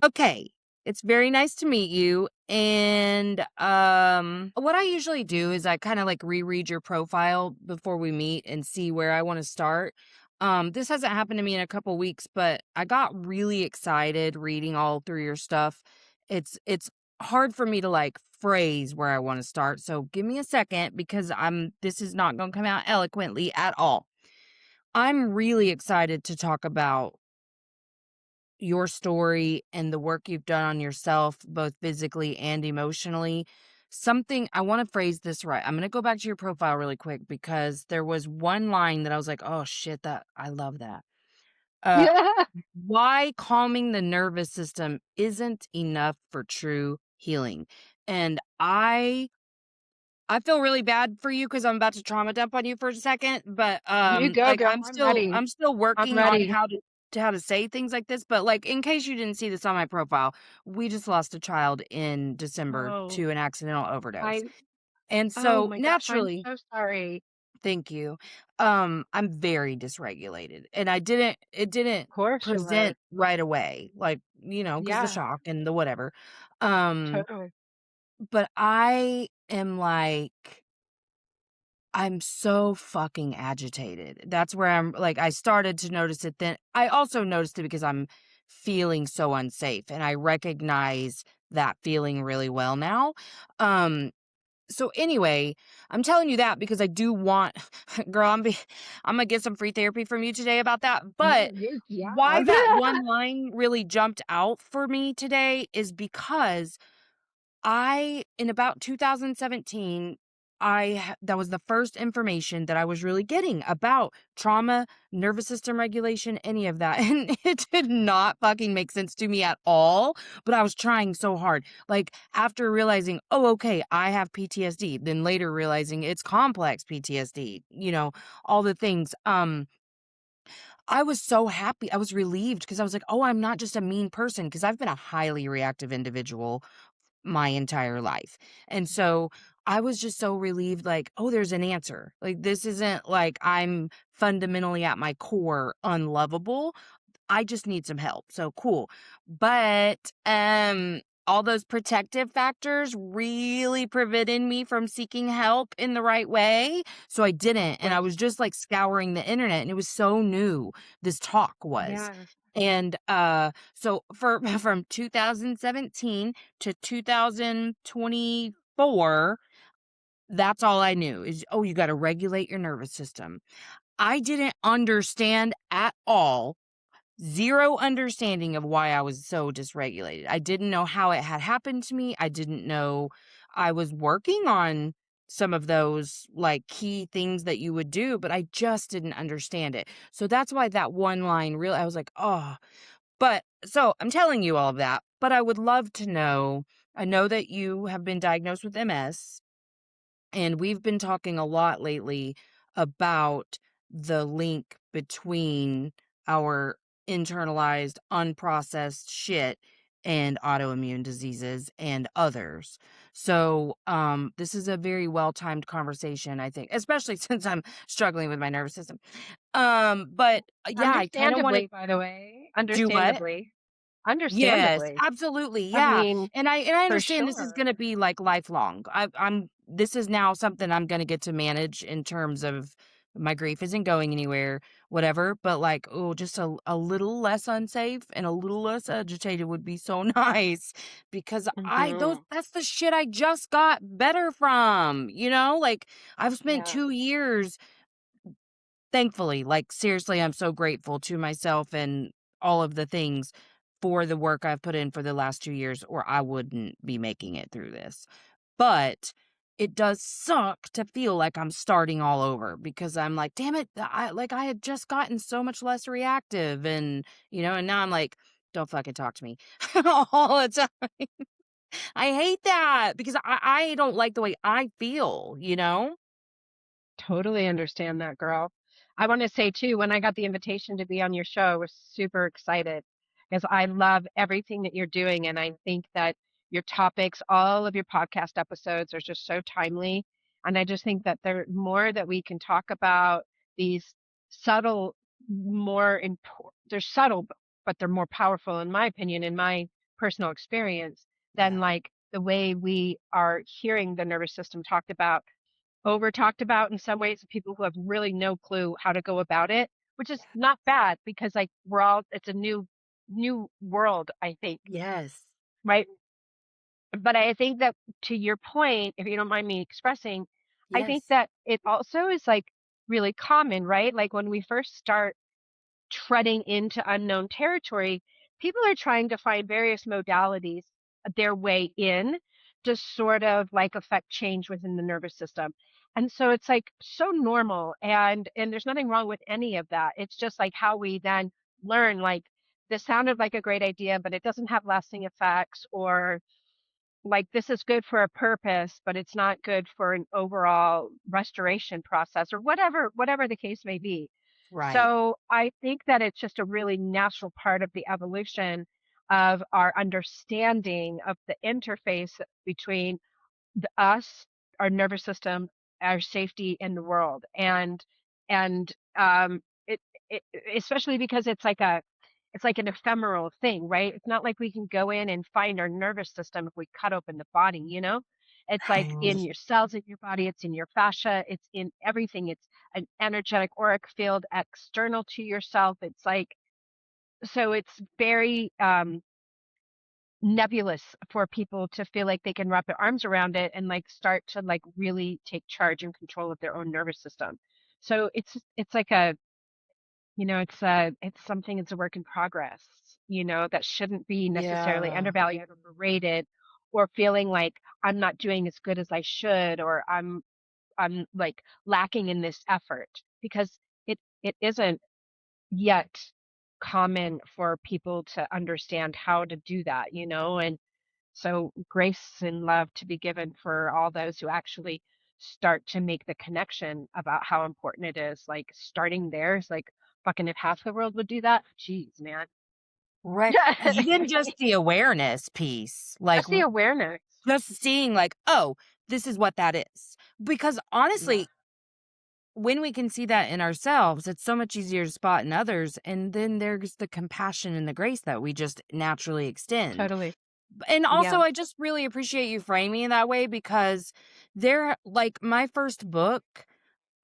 Okay. It's very nice to meet you. And what I usually do is I kind of like reread your profile before we meet and see where I want to start. This hasn't happened to me in a couple weeks, but I got really excited reading all through your stuff. It's hard for me to like phrase where I want to start. So give me a second because this is not going to come out eloquently at all. I'm really excited to talk about your story and the work you've done on yourself, both physically and emotionally. Something I want to phrase this right. I'm going to go back to your profile really quick because there was one line that I was like, oh shit, that I love that. Uh, Yeah. why calming the nervous system isn't enough for true healing. And I feel really bad for you because I'm about to trauma dump on you for a second, but, You go, like, girl. I'm ready. I'm still I'm working on ready. how to say things like this, but, like, in case you didn't see this on my profile, we just lost a child in December Oh, to an accidental overdose, I and oh so, my gosh, I'm naturally so sorry. thank you, I'm very dysregulated, and it didn't Of course you were. present right away, like, because the Yeah, shock and the whatever, um, totally. but I am, like I'm so fucking agitated. That's where I'm like, I started to notice it then. I also noticed it because I'm feeling so unsafe and I recognize that feeling really well now. Um, so anyway, I'm telling you that because I do want, girl, I'm gonna get some free therapy from you today about that. No, But yeah. why that one line really jumped out for me today is because in about 2017, that was the first information that I was really getting about trauma, nervous system regulation, any of that. And it did not fucking make sense to me at all. But I was trying so hard. Like after realizing, oh, okay, I have PTSD, then later realizing it's complex PTSD, all the things. I was so happy. I was relieved because I was like, oh, I'm not just a mean person because I've been a highly reactive individual my entire life. And so I was just so relieved, like, oh, there's an answer. Like, this isn't like I'm fundamentally at my core unlovable. I just need some help. So cool. But all those protective factors really prevented me from seeking help in the right way. So I Of didn't. And I course. was just like scouring the internet and it was so new. This talk was. Yeah. And so for from 2017 to 2024, that's all I knew is oh, you got to regulate your nervous system. I didn't understand at all. Zero understanding of why I was so dysregulated. I didn't know how it had happened to me. I didn't know I was working on some of those like key things that you would do, but I just didn't understand it. So that's why that one line really, I was like, oh, but so I'm telling you all of that, but I would love to know. I know that you have been diagnosed with MS. And we've been talking a lot lately about the link between our internalized, unprocessed shit and autoimmune diseases and others. So, this is a very well-timed conversation, I think, especially since I'm struggling with my nervous system. But yeah, I kind of want to Understandably, by the way. do what? Understandably. Yes, Understandably. absolutely, I yeah, mean, and I for understand this is sure. gonna be, like, lifelong. I'm this is now something I'm gonna get to manage in terms of my grief isn't going anywhere, whatever, but, like, oh, just a little less unsafe and a little less agitated would be so nice because Mhm. that's the shit I just got better from, Like, I've spent Yeah. 2 years thankfully, like, seriously, I'm so grateful to myself and all of the things for the work I've put in for the last 2 years, or I wouldn't be making it through this. But it does suck to feel like I'm starting all over because I'm like, "Damn it, I had just gotten so much less reactive," and now I'm like, "Don't fucking talk to me," all the time. I hate that because I don't like the way I feel, you know? Totally understand that, girl. I want to say too, when I got the invitation to be on your show, I was super excited because I love everything that you're doing. And I think that your topics, all of your podcast episodes are just so timely. And I just think that there more that we can talk about these subtle, more important, they're subtle, but they're more powerful, in my opinion, in my personal experience than Yeah. like the way we are hearing the nervous system talked about, over talked about in some ways, people who have really no clue how to go about it, which is not bad because like we're all, it's a new world, I think, Yes. right? But I think that to your point, if you don't mind me expressing, I think Yes. that it also is like really common, right? Like when we first start treading into unknown territory, people are trying to find various modalities their way in to sort of like affect change within the nervous system. And so it's like so normal and there's nothing wrong with any of that. It's just like how we then learn like this sounded like a great idea, but it doesn't have lasting effects, or like this is good for a purpose, but it's not good for an overall restoration process or whatever the case may be. Right. So I think that it's just a really natural part of the evolution of our understanding of the interface between us, our nervous system, our safety in the world. And it, it especially because it's like an ephemeral thing, right? It's not like we can go in and find our nervous system if we cut open the body, you know? It's like Right. in your cells in your body, it's in your fascia, it's in everything. It's an energetic auric field external to yourself. It's like so it's very nebulous for people to feel like they can wrap their arms around it and like start to like really take charge and control of their own nervous system. So it's like a it's something, it's a work in progress, that shouldn't be necessarily Yeah. undervalued or berated or feeling like I'm not doing as good as I should, or I'm like lacking in this effort because it isn't yet common for people to understand how to do that, and so grace and love to be given for all those who actually start to make the connection about how important it is. Like starting there is like fucking if half the world would do that, geez, man. Right. Even just the awareness piece, like Just the awareness. just seeing like, "Oh, this is what that is." Because Yeah, honestly, when we can see that in ourselves, it's so much easier to spot in others, and then there's the compassion and the grace that we just naturally extend. totally. And Yeah. also, I just really appreciate you framing it that way because like, my first book,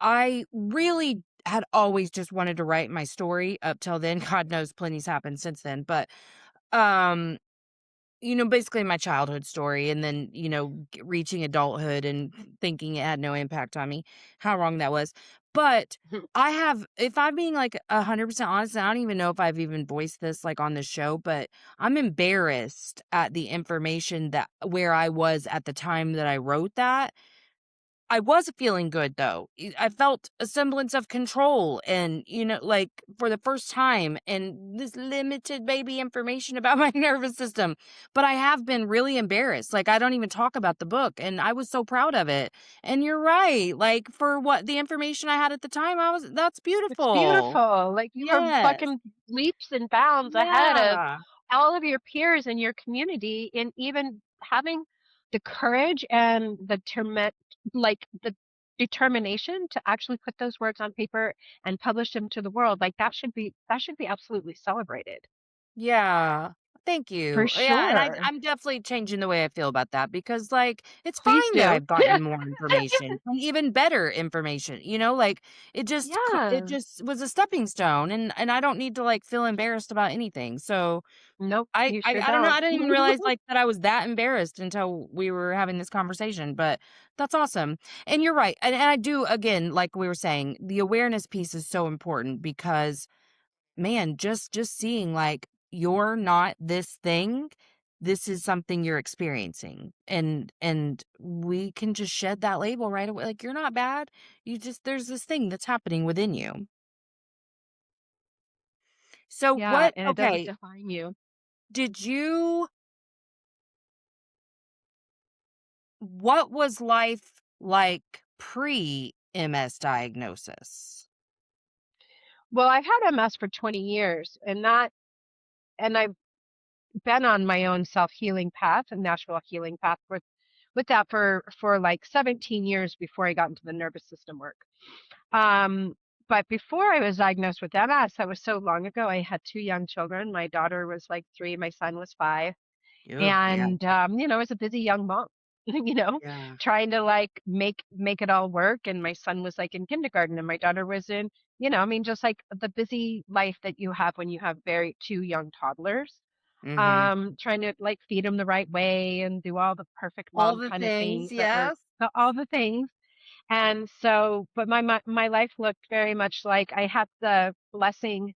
I really had always just wanted to write my story up till then. God knows plenty's happened since then, but, um basically my childhood story and then, reaching adulthood and thinking it had no impact on me, how wrong that was. But if I'm being like 100% honest, and I don't even know if I've even voiced this like on the show, but I'm embarrassed at the information that where I was at the time that I wrote that. I was feeling good though. I felt a semblance of control and, like for the first time and this limited baby information about my nervous system. But I have been really embarrassed. Like I don't even talk about the book and I was so proud of it. And you're right. Like for what the information I had at the time, that's It's beautiful. beautiful. Like you were Yes. fucking leaps and bounds ahead of Yeah. all of your peers in your community in even having the courage and the determination to actually put those words on paper and publish them to the world. Like that should be absolutely celebrated. Yeah. Thank For you. Yeah, and sure. I'm definitely changing the way I feel about that because, like, it's Please fine that do. I've gotten more information, and even better information, like, it Yeah. just was a stepping stone, and I don't need to, like, feel embarrassed about anything, so Nope, I you I sure I don't know, don't. I didn't even realize, like, that I was that embarrassed until we were having this conversation, but that's awesome, and you're right, and I do again, like we were saying, the awareness piece is so important because man, just seeing like you're not this thing, this is something you're experiencing. And we can just shed that label right away. Like you're not bad. There's this thing that's happening within you. So Yeah, what and it doesn't okay, define you. did you what was life like pre MS diagnosis? Well, I've had MS for 20 years and I've been on my own self-healing path and natural healing path with that for like 17 years before I got into the nervous system work. Um, but before I was diagnosed with MS, that was so long ago. I had two young children. My daughter was like 3, my son was 5. Ugh, yeah, And, I was a busy young mom, you know, yeah. trying to like make it all work. And my son was like in kindergarten and my daughter was in, I mean, just like the busy life that you have when you have very two young toddlers. Mhm. Trying to like feed them the right way and do all the perfect All mom the kind of things, things that were yes. all the things. And so, but my life looked very much like I had the blessing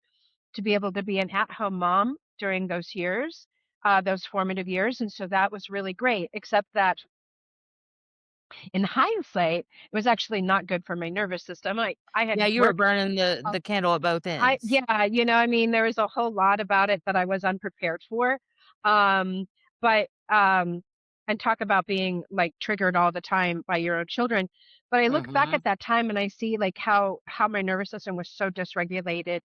to be able to be an at-home mom during those years, those formative years, and so that was really great. Except that in hindsight, it was actually not good for my nervous system. I had Yeah, you were worked. burning the candle at both ends. Yeah, I mean, there was a whole lot about it that I was unprepared for. Um, but and talk about being like triggered all the time by your own children. But I look back Mhm. at that time and I see like how my nervous system was so dysregulated.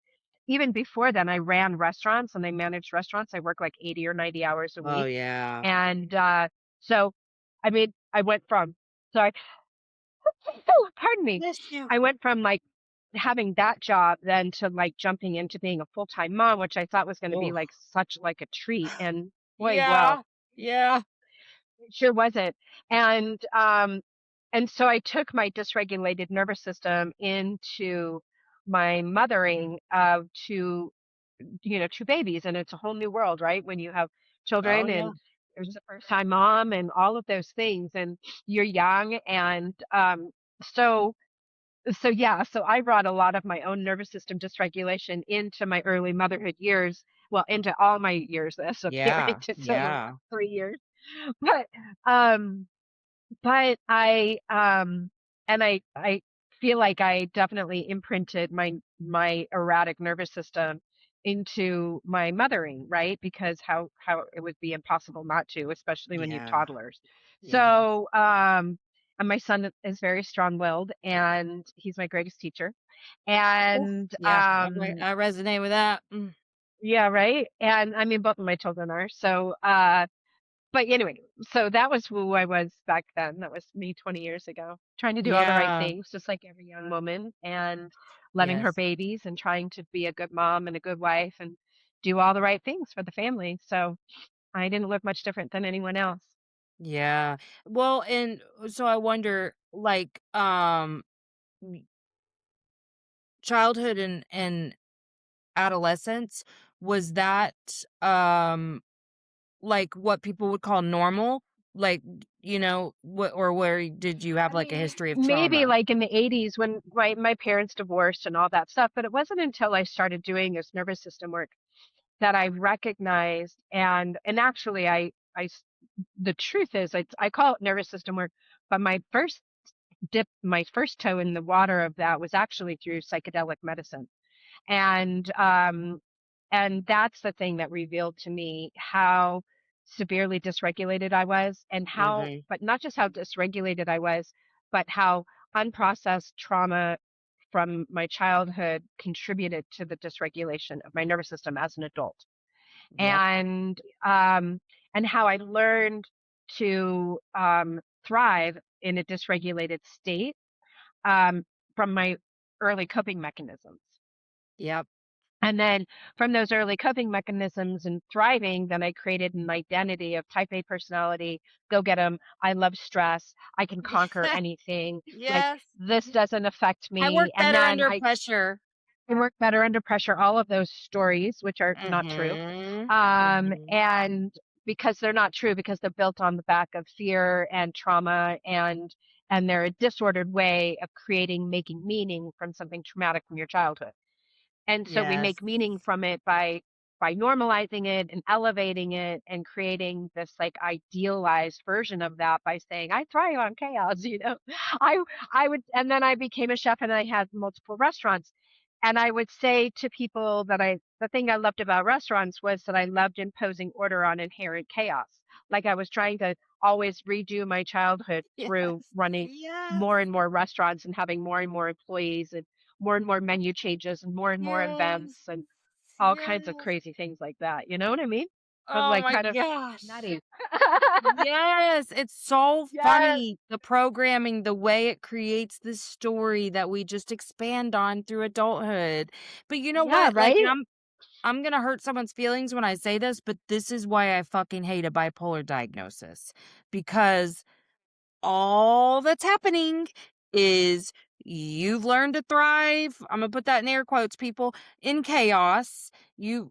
Even before then, I ran restaurants and I managed restaurants. I worked like 80 or 90 hours a Oh, week. yeah. And so I mean, I went from sorry, pardon me. Bless you. I went from like having that job then to like jumping into being a full-time mom, which I thought was going to be Oh. like such like a treat. And boy, well, Yeah, yeah. it sure wasn't. And so I took my dysregulated nervous system into my mothering of two babies, and it's a whole new world, right? When you have Oh, children yeah. and there's a first time mom and all of those things, and you're young. And so so I brought a lot of my own nervous system dysregulation into my early motherhood years, well, into all my years as a Yeah, parent. It's only yeah. 3 years, but um, but I feel like I definitely imprinted my erratic nervous system into my mothering, right? Because how it would be impossible not to, especially when you have Yeah. toddlers. Yes. So, and my son is very strong-willed, and he's my greatest teacher. Oof, And yeah, I resonate with that. Mm. yeah, right. And I mean, both of my children are. So, but anyway, so that was who I was back then. That was me 20 years ago, trying to do all the right Yeah. things, just like every young woman, and loving her Yes. babies and trying to be a good mom and a good wife and do all the right things for the family. So I didn't look much different than anyone else. Yeah. Well, and so I wonder, like, y childhood and adolescence, was that, like, what people would call normal? Like, what or where did you have, I like, a mean, history of maybe trauma? like in the 80s when my parents divorced and all that stuff, but it wasn't until I started doing this nervous system work that I recognized. And actually the truth is I call it nervous system work, but my first toe in the water of that was actually through psychedelic medicine. And and that's the thing that revealed to me how severely dysregulated I was, and how, Mhm. but not just how dysregulated I was, but how unprocessed trauma from my childhood contributed to the dysregulation of my nervous system as an adult. Yep. And um and how I learned to thrive in a dysregulated state, um, from my early coping mechanisms. Yep. And then from those early coping mechanisms and thriving, then I created an identity of type A personality, go get 'em. I love stress. I can conquer anything. Like Yes. this doesn't affect I me. work And better then under I pressure. can work better under pressure, all of those stories, which are not true. Mhm. Mhm. And because they're not true, because they're built on the back of fear and trauma, and they're a disordered way of making meaning from something traumatic from your childhood. And so we Yes. make meaning from it by normalizing it and elevating it and creating this like idealized version of that by saying I thrive on chaos. I I would, and then I became a chef and I had multiple restaurants. And I would say to people that the thing I loved about restaurants was that I loved imposing order on inherent chaos. Like I was trying to always redo my childhood through Yes. running Yes. more and more restaurants and having more and more employees and more menu changes and more Yes. events and all kinds of Yes. crazy things like that. You know what I mean? I was Oh like my kind of gosh. nutty. Yes, it's so Yes. funny, the programming, the way it creates this story that we just expand on through adulthood. But you know Yeah, what? Like, right? I'm gonna hurt someone's feelings when I say this, but this is why I fucking hate a bipolar diagnosis, because all that's happening is you've learned to thrive. I'm gonna put that in air quotes, people, in chaos. Your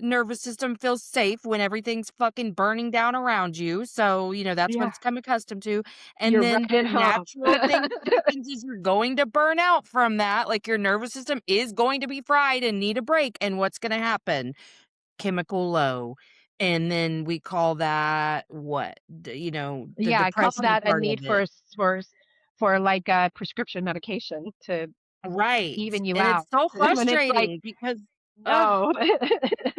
nervous system feels safe when everything's fucking burning down around you. So, that's what Yeah, it's come accustomed to. And you're then right the at home. natural thing that happens is you're going to burn out from that. Like your nervous system is going to be fried and need a break. And what's gonna happen? Chemical low. And then we call that what? The Yeah, I call depression that a part of need for it. like, prescription medication to Right. even you And out it's so when it's like, frustrating because ugh, "No."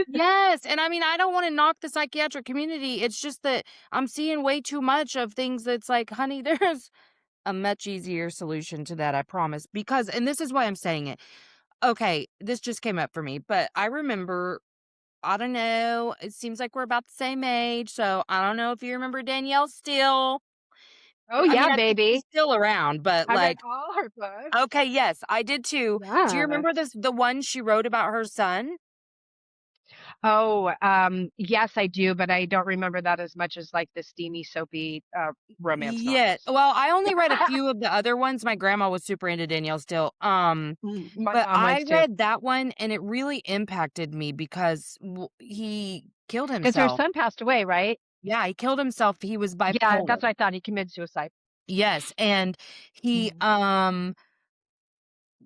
yes, and I mean, I don't wanna knock the psychiatric community, it's just that I'm seeing way too much of things that's like, "Honey, there's a much easier solution to that, I promise." Because and this is why I'm saying it. Okay, this just came up for me, but I remember I don't know, it seems like we're about the same age, so I don't know if you remember Danielle Steele. Oh, I mean, yeah, I think she's baby. still around, but, I read like all her books. okay, yes, I did too. Do you Yeah. remember the one she wrote about her son? Oh, yes, I do, but I don't remember that as much as, like, the steamy, soapy, romance Yeah. novels. Well, I only read a few of the other ones. My grandma was super into Danielle Still. My But mom I was too. read that one and it really impacted me because he killed Because her himself. son passed away, right? Yeah, he killed himself. He was Yeah, bipolar. that's what I thought, he committed suicide. Yes, and he Mhm.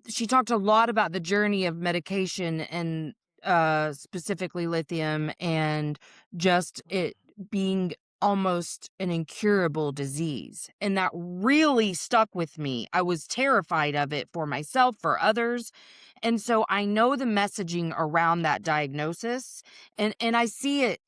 she talked a lot about the journey of medication and specifically lithium and just it being almost an incurable disease, and that really stuck with me. I was terrified of it for myself, for others, and so I know the messaging around that diagnosis, and I see it,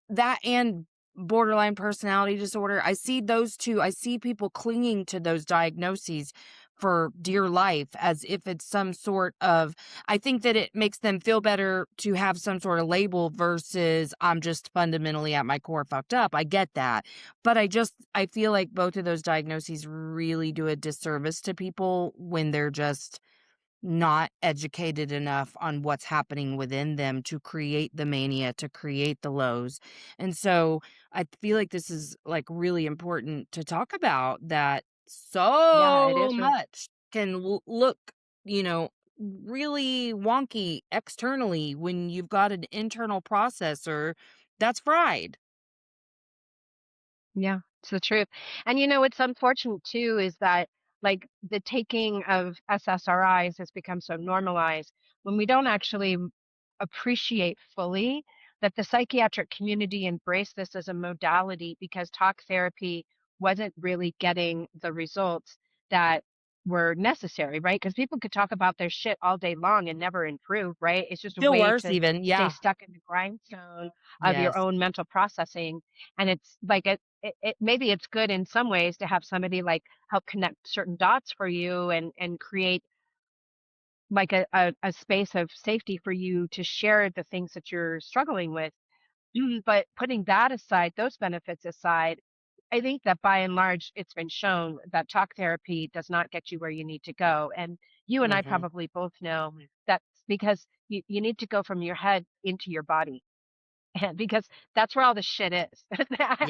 that and borderline personality disorder, I see those 2. I see people clinging to those diagnoses for dear life as if it's some sort of I think that it makes them feel better to have some sort of label versus I'm just fundamentally at my core fucked up. I get that. But I feel like both of those diagnoses really do a disservice to people when they're just not educated enough on what's happening within them to create the mania, to create the lows. And so I feel like this is like really important to talk about that Yeah, it so is really. much can look, you know, really wonky externally when you've got an internal processor that's fried. Yeah, it's the truth. And what's unfortunate too is that like the taking of SSRIs has become so normalized when we don't actually appreciate fully that the psychiatric community embraced this as a modality because talk therapy wasn't really getting the results that were necessary, right? Because people could talk about their shit all day long and never improve, right? It's just a Feel way worse to even. stay Yeah. stuck in the grindstone of your Yes. own mental processing. And it's like maybe it's good in some ways to have somebody like help connect certain dots for you and create like a space of safety for you to share the things that you're struggling with. But putting that aside, those benefits aside, I think that by and large, it's been shown that talk therapy does not get you where you need to go. And you and I Mhm. probably both know that's because you need to go from your head into your body. Because that's where all the shit is.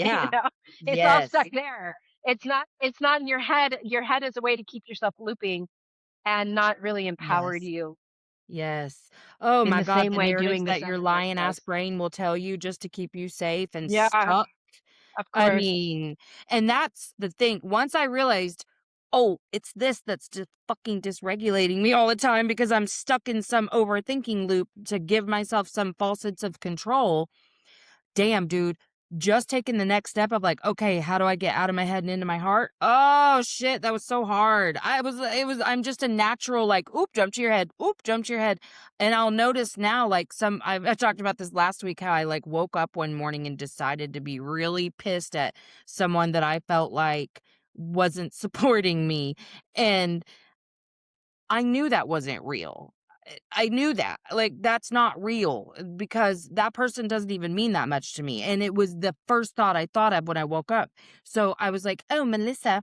you Yeah. know, it's all stuck Yes. there. It's not in your head. Your head is a way to keep yourself looping and not really empower Yes. you Yes. Oh in my the god, same the way narratives doing that this your other work lion ass does. brain will tell you just to keep you safe and Yeah, stuck. of I course. mean, and that's the thing. Once I realized, oh, it's this that's just fucking dysregulating me all the time because I'm stuck in some overthinking loop to give myself some false sense of control. Damn, dude, just taking the next step of like, okay, how do I get out of my head and into my heart? Oh shit, that was so hard. I'm just a natural like, oop, jump to your head, oop, jump to your head. And I'll notice now, like I talked about this last week, how I like woke up one morning and decided to be really pissed at someone that I felt like wasn't supporting me. And I knew that wasn't real. I knew that. Like, that's not real because that person doesn't even mean that much to me. And it was the first thought I thought of when I woke up. So I was like, oh, Melissa.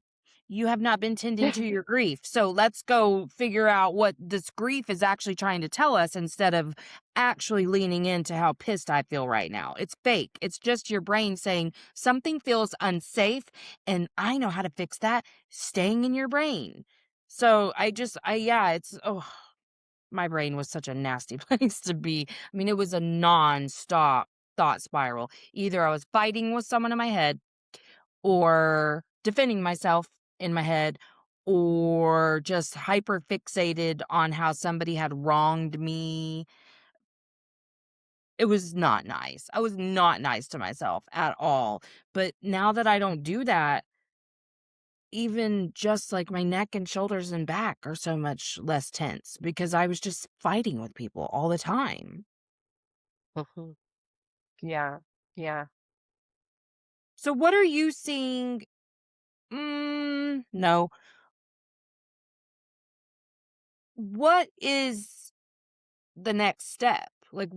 you have not been tending to your grief. So let's go figure out what this grief is actually trying to tell us instead of actually leaning into how pissed I feel right now. It's fake. It's just your brain saying something feels unsafe. And I know how to fix that, staying in your brain. So yeah, oh, my brain was such a nasty place to be. I mean, it was a nonstop thought spiral. Either I was fighting with someone in my head or defending myself in my head or just hyper fixated on how somebody had wronged me. It was not nice. I was not nice to myself at all. But now that I don't do that, even just like my neck and shoulders and back are so much less tense because I was just fighting with people all the time. Mhm. Yeah. Yeah. So, what are you seeing? No. What is the next step? Like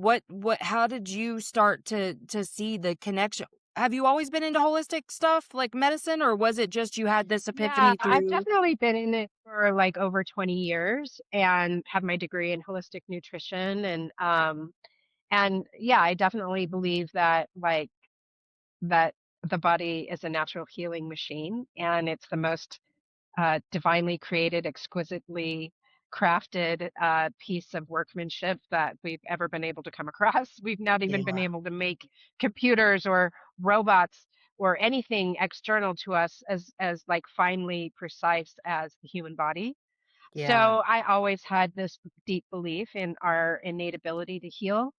how did you start to see the connection? Have you always been into holistic stuff like medicine, or was it just you had this Yeah, epiphany I've through? definitely been in it for like over 20 years and have my degree in holistic nutrition and yeah, I definitely believe that that the body is a natural healing machine and it's the most divinely created, exquisitely crafted piece of workmanship that we've ever been able to come across. We've not even been Yeah. able to make computers or robots or anything external to us as like finely precise as the human body. So Yeah. I always had this deep belief in our innate ability to heal.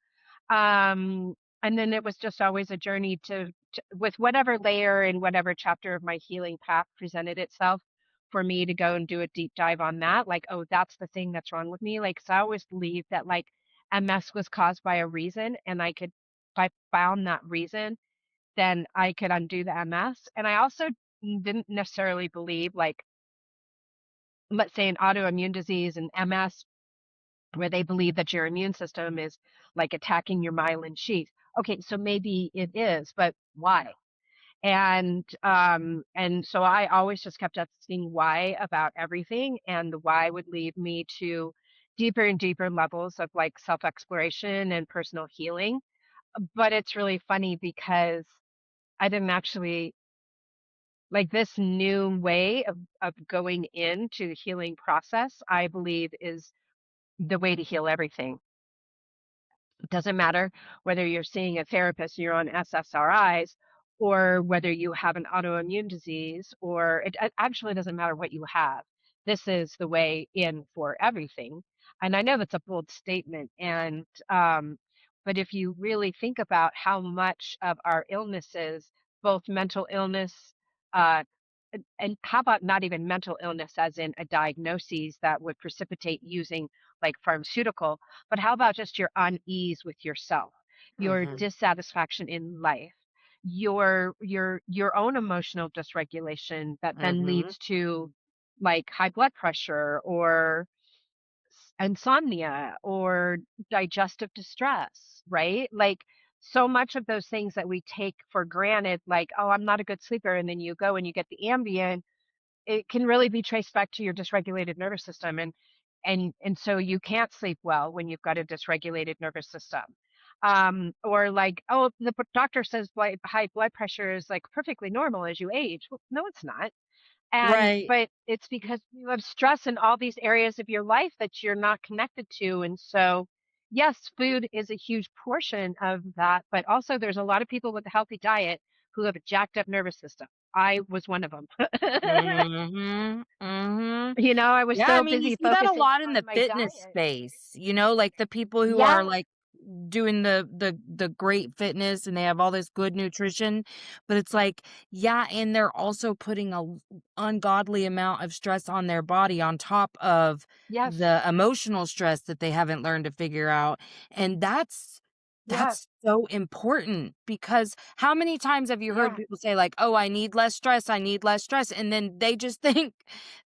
Um, and then it was just always a journey to with whatever layer and whatever chapter of my healing path presented itself for me to go and do a deep dive on that. Like, oh, that's the thing that's wrong with me. Like, 'cause I always believed that like MS was caused by a reason, and I could, if I found that reason, then I could undo the MS. And I also didn't necessarily believe like, let's say, an autoimmune disease and MS where they believe that your immune system is like attacking your myelin sheath. Okay, so maybe it is, but why? And so I always just kept asking why about everything, and the why would lead me to deeper and deeper levels of like self-exploration and personal healing. But it's really funny because I didn't actually like this new way of going into the healing process, I believe is the way to heal everything. It doesn't matter whether you're seeing a therapist and you're on SSRIs or whether you have an autoimmune disease, or it actually doesn't matter what you have. This is the way in for everything. And I know that's a bold statement. But if you really think about how much of our illnesses, both mental illness, uh, and how about not even mental illness as in a diagnosis that would precipitate using like pharmaceutical, but how about just your unease with yourself, your Mhm. dissatisfaction in life, your own emotional dysregulation that then Mhm. leads to like high blood pressure or insomnia or digestive distress, right? Like so much of those things that we take for granted, like, oh, I'm not a good sleeper, and then you go and you get the Ambien, it can really be traced back to your dysregulated nervous system, and so you can't sleep well when you've got a dysregulated nervous system. Or like, oh, the doctor says high blood pressure is like perfectly normal as you age. Well, no, it's not. And Right. but it's because you have stress in all these areas of your life that you're not connected to. And so, yes, food is a huge portion of that, but also there's a lot of people with a healthy diet who have a jacked up nervous system. I was one of them. Mhm. Mhm. I was Yeah, I so mean, you busy see that a focusing lot in the on my fitness diet. space, like the people who are Yeah. like doing the great fitness and they have all this good nutrition, but it's like, yeah, and they're also putting ungodly amount of stress on their body on top of Yes. the emotional stress that they haven't learned to figure out. And that's Yeah. That's so important because how many times have you heard Yeah. people say like, "Oh, I need less stress, I need less stress," and then they just think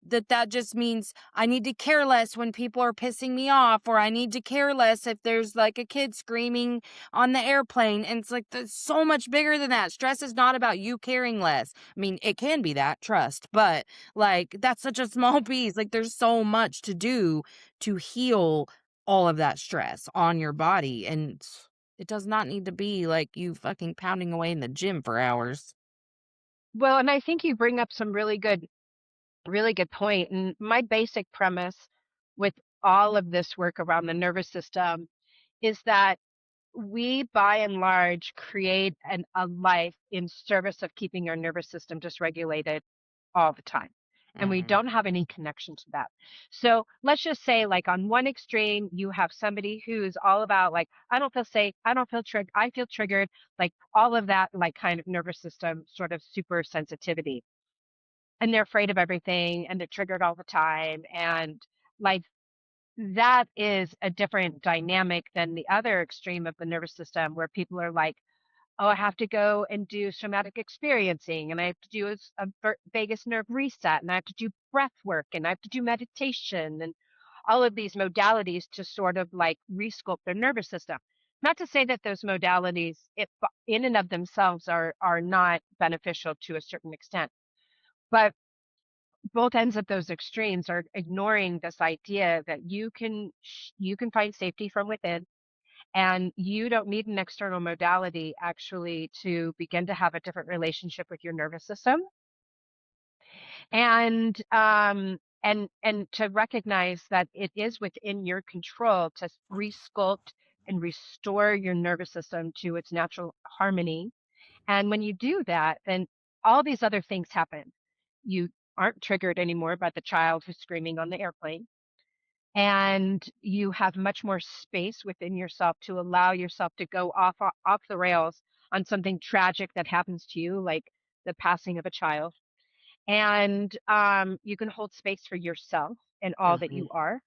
that that just means I need to care less when people are pissing me off, or I need to care less if there's like a kid screaming on the airplane, and it's like that's so much bigger than that. Stress is not about you caring less. I mean, it can be that, trust, but like that's such a small piece. Like there's so much to do to heal all of that stress on your body, and it does not need to be like you fucking pounding away in the gym for hours. Well, and I think you bring up some really good point. And my basic premise with all of this work around the nervous system is that we, by and large, create a life in service of keeping our nervous system dysregulated all the time. And we Mhm. don't have any connection to that. So let's just say, like, on one extreme, you have somebody who's all about, like, I don't feel safe. I don't feel triggered. I feel triggered. Like, all of that, like, kind of nervous system sort of super sensitivity. And they're afraid of everything and they're triggered all the time. And, like, that is a different dynamic than the other extreme of the nervous system where people are like, oh, I have to go and do somatic experiencing, and I have to do vagus nerve reset, and I have to do breath work, and I have to do meditation, and all of these modalities to sort of like resculpt their nervous system. Not to say that those modalities, in and of themselves, are not beneficial to a certain extent, but both ends of those extremes are ignoring this idea that you can find safety from within, and you don't need an external modality actually to begin to have a different relationship with your nervous system. And to recognize that it is within your control to resculpt and restore your nervous system to its natural harmony. And when you do that, then all these other things happen. You aren't triggered anymore by the child who's screaming on the airplane, and you have much more space within yourself to allow yourself to go off the rails on something tragic that happens to you, like the passing of a child. And you can hold space for yourself and all that Mhm. you are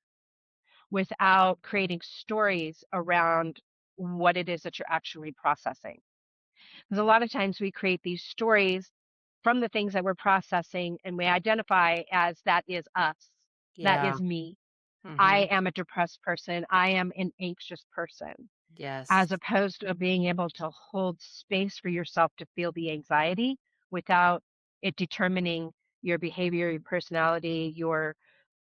without creating stories around what it is that you're actually processing. Because a lot of times we create these stories from the things that we're processing, and we identify as that is us, that Yeah. is me. I Mhm. am a depressed person. I am an anxious person, Yes. as opposed to being able to hold space for yourself to feel the anxiety without it determining your behavior, your personality, your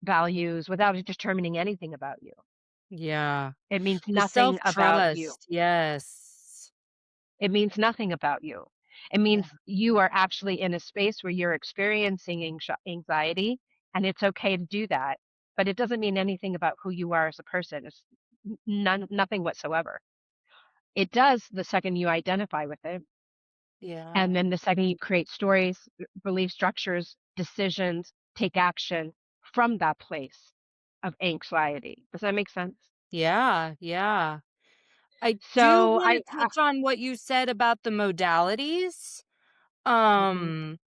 values, without it determining anything about you. Yeah. It means The nothing about you. self-trust. Yes. It means nothing about you. It Yeah. means you are actually in a space where you're experiencing anxiety, and it's okay to do that. But it doesn't mean anything about who you are as a person. It's nothing whatsoever. It does the second you identify with it. Yeah. And then the second you create stories, belief structures, decisions, take action from that place of anxiety. Does that make sense? Yeah. Yeah. I do So wanna touch on what you said about the modalities. mhm. Um,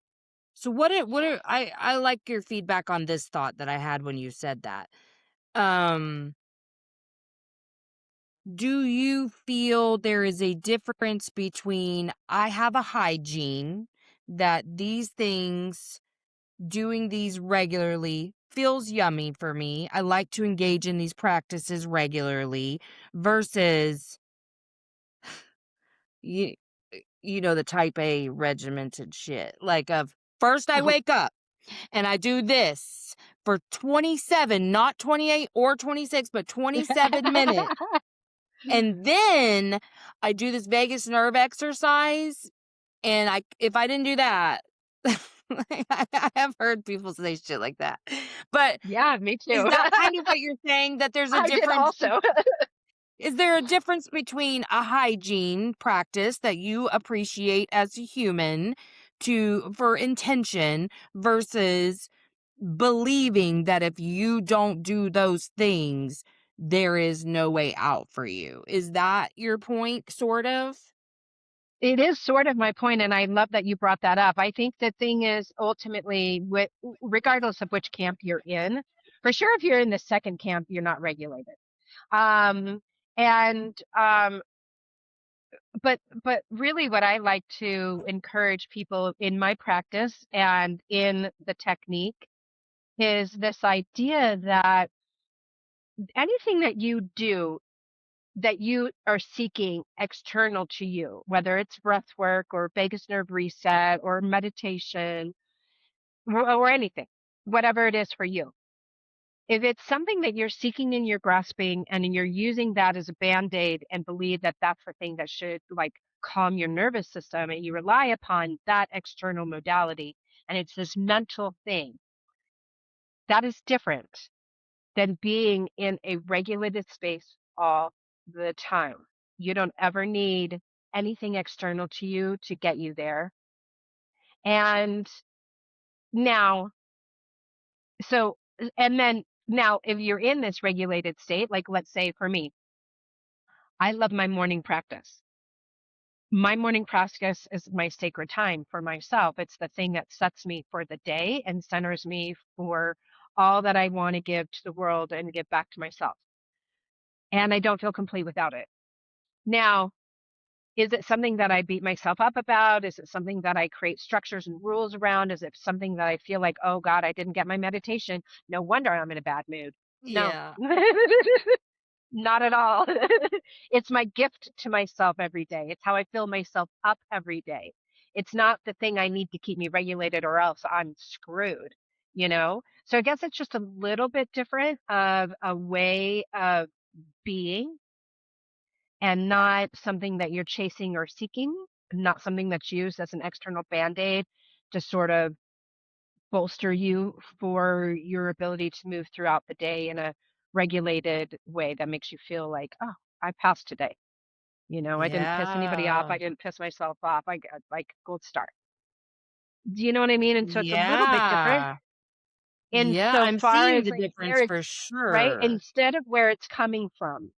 so what are I like your feedback on this thought that I had when you said that. Um, do you feel there is a difference between I have a hygiene that these things doing these regularly feels yummy for me. I like to engage in these practices regularly versus you you know the type A regimented shit. Like of first I wake up and I do this for 27, not 28 or 26, but 27 minutes. And then I do this vagus nerve exercise and I if I didn't do that I have heard people say shit like that. But Yeah, me is too. that kind of what you're saying, that there's a I did difference also. is there a difference between a hygiene practice that you appreciate as a human to for intention versus believing that if you don't do those things, there is no way out for you? Is that your point, sort of? It is sort of my point, and I love that you brought that up. I think the thing is ultimately, regardless of which camp you're in, for sure, if you're in the second camp, you're not regulated. Um, and but really what I like to encourage people in my practice and in the technique is this idea that anything that you do that you are seeking external to you, whether it's breath work or vagus nerve reset or meditation or anything, whatever it is for you. If it's something that you're seeking and you're grasping and you're using that as a band-aid and believe that that's the thing that should like calm your nervous system and you rely upon that external modality and it's this mental thing, that is different than being in a regulated space all the time. You don't ever need anything external to you to get you there. And now, so, and then now, if you're in this regulated state, like let's say for me, I love my morning practice. My morning practice is my sacred time for myself. It's the thing that sets me for the day and centers me for all that I want to give to the world and give back to myself. And I don't feel complete without it. Now, is it something that I beat myself up about? Is it something that I create structures and rules around? Is it something that I feel like, oh God, I didn't get my meditation? No wonder I'm in a bad mood. No, Yeah. not at all. It's my gift to myself every day. It's how I fill myself up every day. It's not the thing I need to keep me regulated or else I'm screwed, you know? So I guess it's just a little bit different of a way of being and not something that you're chasing or seeking, not something that's used as an external band-aid to sort of bolster you for your ability to move throughout the day in a regulated way that makes you feel like, oh, I passed today. You know, I didn't piss anybody off. Yeah. I didn't piss myself off. I got like gold star. Do you know what I mean? And so it's a little bit different Yeah. Yeah, I'm insofar seeing as the like where difference for it's right sure. instead of where it's coming from.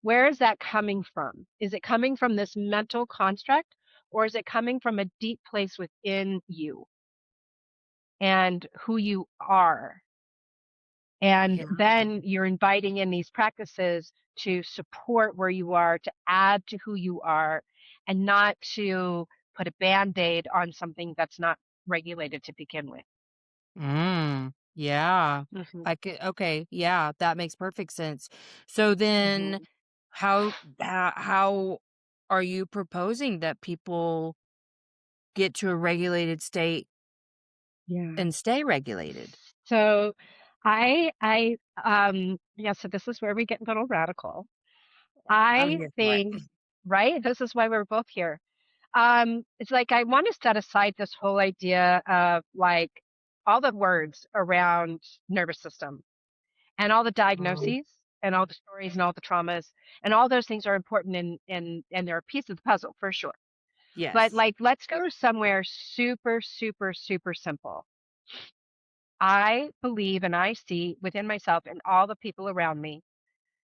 Where is that coming from? Is it coming from this mental construct or is it coming from a deep place within you and who you are? And Yeah. then you're inviting in these practices to support where you are, to add to who you are, and not to put a band aid on something that's not regulated to begin with. Yeah. Hmm. I could okay, yeah, that makes perfect sense. So then Hmm. how are you proposing that people get to a regulated state Yeah. and stay regulated? So yeah, so this is where we get a little radical. I'm I here for it. think, right? This is why we're both here. It's like I want to set aside this whole idea of like all the words around nervous system and all the Oh, diagnoses and all the stories and all the traumas and all those things are important and they're a piece of the puzzle for sure. But yes. like let's go somewhere super, super, super simple. I believe and I see within myself and all the people around me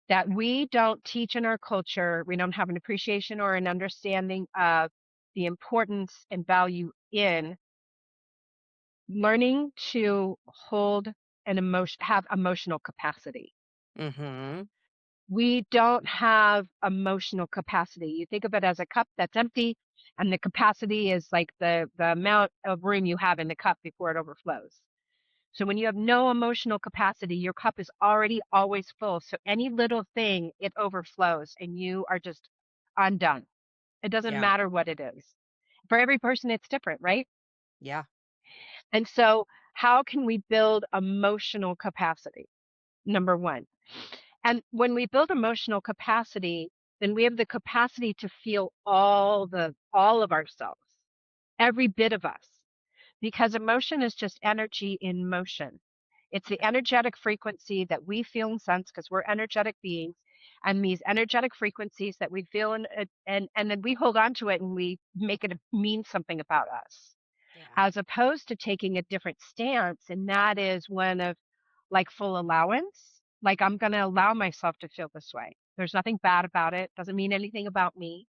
that we don't teach in our culture, we don't have an appreciation or an understanding of the importance and value in learning to hold an emotion, have emotional capacity. Mhm. We don't have emotional capacity. You think of it as a cup that's empty, and the capacity is like the amount of room you have in the cup before it overflows. So when you have no emotional capacity, your cup is already always full. So any little thing, it overflows and you are just undone. It doesn't Yeah. matter what it is. For every person, it's different, right? Yeah. And so, how can we build emotional capacity? Number one. And when we build emotional capacity, then we have the capacity to feel all of ourselves, every bit of us. Because emotion is just energy in motion. It's the energetic frequency that we feel and sense because we're energetic beings. And these energetic frequencies that we feel and then we hold on to it and we make it mean something about us, Yeah. as opposed to taking a different stance. And that is one of like full allowance. Like I'm going to allow myself to feel this way. There's nothing bad about it. Doesn't mean anything about me.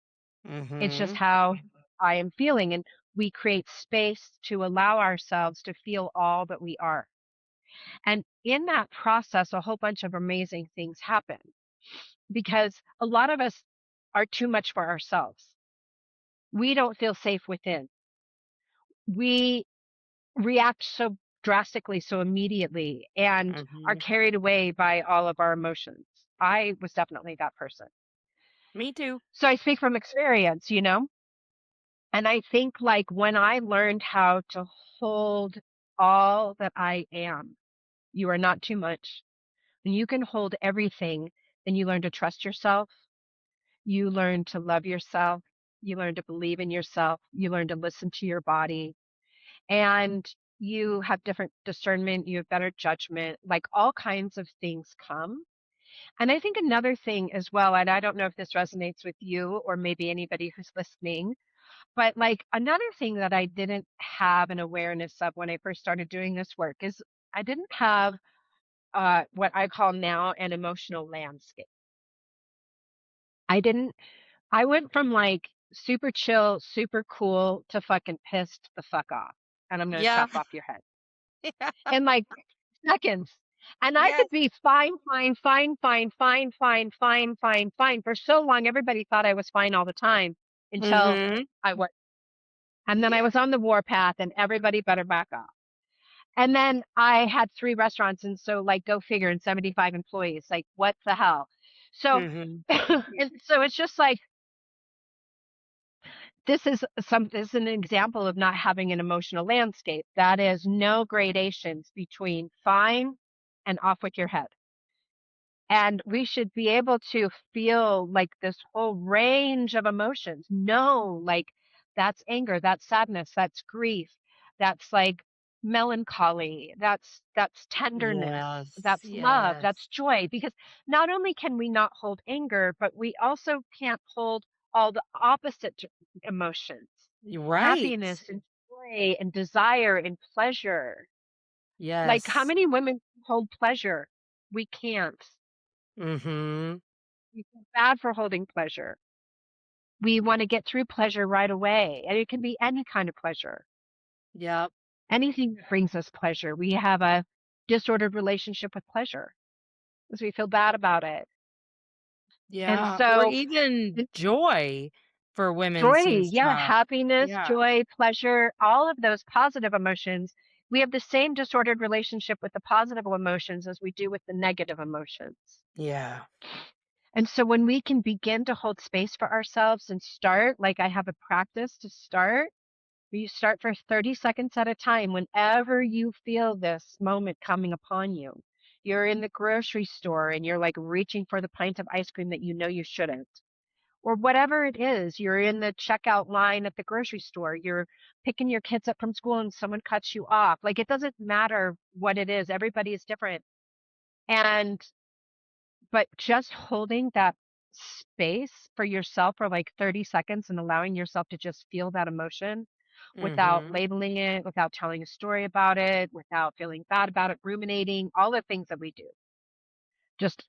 It's just Mhm. how I am feeling. And we create space to allow ourselves to feel all that we are. And in that process, a whole bunch of amazing things happen because a lot of us are too much for ourselves. We don't feel safe within. We react so drastically, so immediately, and are Mhm. carried away by all of our emotions. I was definitely that person. Me too. So I speak from experience, you know? And I think like when I learned how to hold all that I am, you are not too much. When you can hold everything, then you learn to trust yourself. You learn to love yourself. You learn to believe in yourself. You learn to listen to your body. And you have different discernment. You have better judgment. Like all kinds of things come. And I think another thing as well, and I don't know if this resonates with you or maybe anybody who's listening, but like another thing that I didn't have an awareness of when I first started doing this work is I didn't have what I call now an emotional landscape. I didn't, I went from like super chill, super cool to fucking pissed the fuck off. And I'm going to Yeah. chop off your head in like seconds. And I Yes. could be fine, fine, fine, fine, fine, fine, fine, fine, fine. For so long, everybody thought I was fine all the time until Mhm. I was. And then I Yeah. was on the warpath and everybody better back off. And then I had 3 restaurants, and so, like, go figure, and 75 employees, like, what the hell? So Mhm. and so it's just like, this is an example of not having an emotional landscape. That is no gradations between fine and off with your head. And we should be able to feel like this whole range of emotions. Know, like, that's anger, that's sadness, that's grief, that's like melancholy, that's tenderness, Yes. that's love, Yes. that's joy. Because not only can we not hold anger, but we also can't hold all the opposite emotions, You're right. happiness and joy and desire and pleasure. Like, how Yes. many women hold pleasure? We can't. Mhm. We feel bad for holding pleasure. We want to get through pleasure right away, and it can be any kind of pleasure, Yep. anything that brings us pleasure. We have a disordered relationship with pleasure because we feel bad about it. And Yeah. Or so, even and joy for women joy, seems yeah, tough. happiness, Yeah. joy, pleasure, all of those positive emotions. We have the same disordered relationship with the positive emotions as we do with the negative emotions. Yeah. And so when we can begin to hold space for ourselves and start, like I have a practice to start, where you start for 30 seconds at a time whenever you feel this moment coming upon you. You're in the grocery store and you're like reaching for the pint of ice cream that you know you shouldn't. Or whatever it is, you're in the checkout line at the grocery store, you're picking your kids up from school and someone cuts you off. Like it doesn't matter what it is, everybody is different. And but just holding that space for yourself for like 30 seconds and allowing yourself to just feel that emotion without Mhm. labeling it, without telling a story about it, without feeling bad about it, ruminating, all the things that we do. Just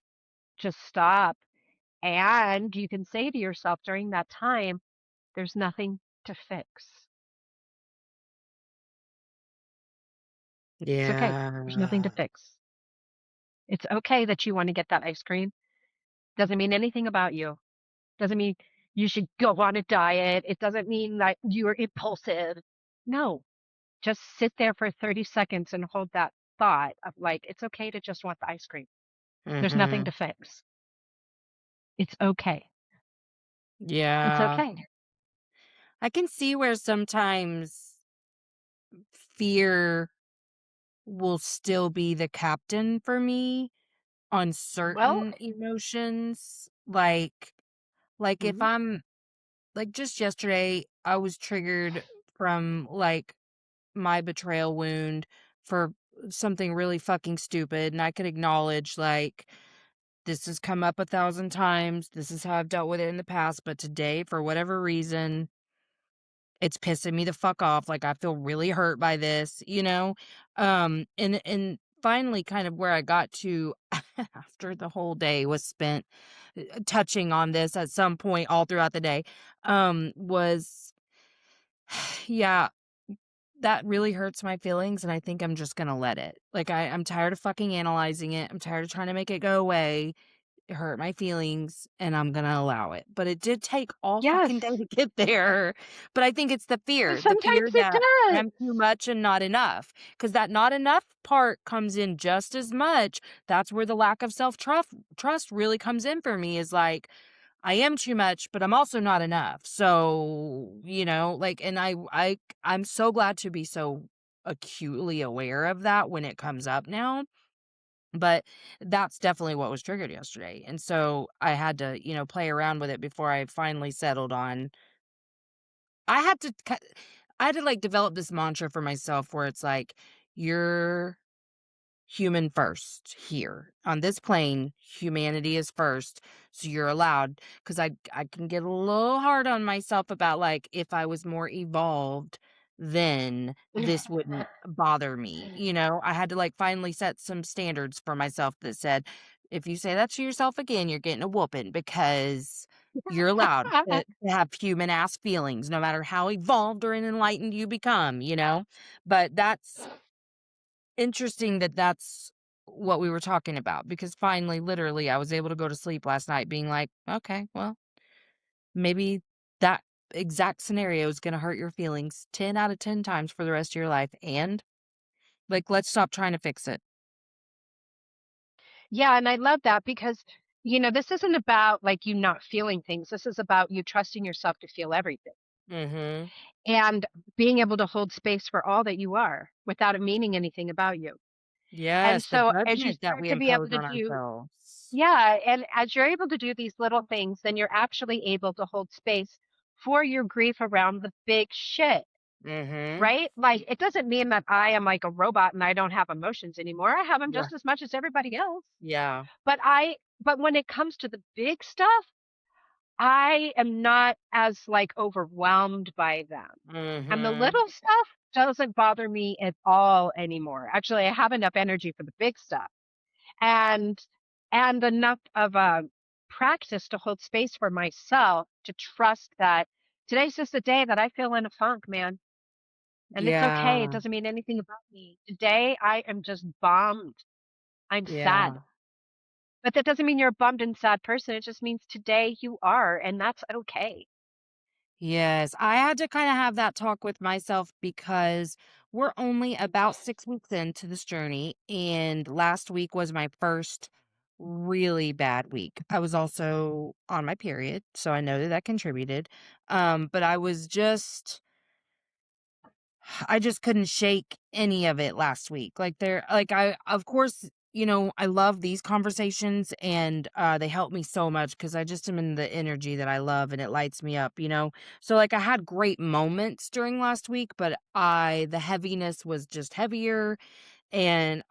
just stop. And you can say to yourself during that time, there's nothing to fix. It's okay. There's nothing to Yeah. fix. It's okay that you want to get that ice cream. Doesn't mean anything about you. Doesn't mean you should go on a diet. It doesn't mean that you're impulsive. No, just sit there for 30 seconds and hold that thought of like, it's okay to just want the ice cream. There's nothing to Mhm. fix. It's okay. It's Yeah. okay. I can see where sometimes fear will still be the captain for me on Well, certain emotions. Like if mhm, I'm like just yesterday, I was triggered from like my betrayal wound for something really fucking stupid. And I could acknowledge like this has come up 1,000 times. This is how I've dealt with it in the past. But today, for whatever reason, it's pissing me the fuck off, like, I feel really hurt by this, you know? And finally kind of where I got to after the whole day was spent, touching on this at some point all throughout the day, was yeah, that really hurts my feelings, and I think I'm just gonna let it. Like, I'm tired of fucking analyzing it, I'm tired of trying to make it go away. hurt my feelings and I'm gonna allow it. But it did take all fucking day Yes. to get there. But I think it's the fear Sometimes it that does. I'm too much and not enough. Because that not enough part comes in just as much. That's where the lack of trust really comes in for me is like, I am too much, but I'm also not enough. So, like, and I'm so glad to be so acutely aware of that when it comes up now. But that's definitely what was triggered yesterday. And so I had to, play around with it before I finally settled on. I had to, I had to like develop this mantra for myself where it's like, you're human first here. On this plane, humanity is first, so you're allowed. Because I can get a little hard on myself about, like, if I was more evolved, then this wouldn't bother me, I had to, like, finally set some standards for myself that said, "If you say that to yourself again, you're getting a whooping because you're allowed to have human-ass feelings no matter how evolved or enlightened you become," But that's interesting that that's what we were talking about because finally, literally, I was able to go to sleep last night being like, "Okay, well, maybe that exact scenario is gonna hurt your feelings 10 out of 10 times for the rest of your life, and, like, let's stop trying to fix it." Yeah, and I love that because, this isn't about like you not feeling things. This is about you trusting yourself to feel everything Mhm. and being able to hold space for all that you are without it meaning anything about you. And Yes, the so as you judgment that start we to be able impose to on do, ourselves. yeah, and as you're able to do these little things, then you're actually able to hold space for your grief around the big shit, Mhm. right? Like it doesn't mean that I am like a robot and I don't have emotions anymore. I have them Yeah. just as much as everybody else. Yeah. But when it comes to the big stuff, I am not as, like, overwhelmed by them, and the Mhm. little stuff doesn't bother me at all anymore. Actually, I have enough energy for the big stuff, and enough of a practice to hold space for myself to trust that today's just a day that I feel in a funk, man, and it's okay. It Yeah. doesn't mean anything about me. Today, I am just bummed. I'm sad. Yeah. But that doesn't mean you're a bummed and sad person. It just means today you are, and that's okay. Yes, I had to kinda have that talk with myself because we're only about 6 weeks into this journey, and last week was my first really bad week. I was also on my period, so I know that that contributed, but I just couldn't shake any of it last week. I of course, I love these conversations and they help me so much cuz I just am in the energy that I love and it lights me up. So like I had great moments during last week, but I the heaviness was just heavier and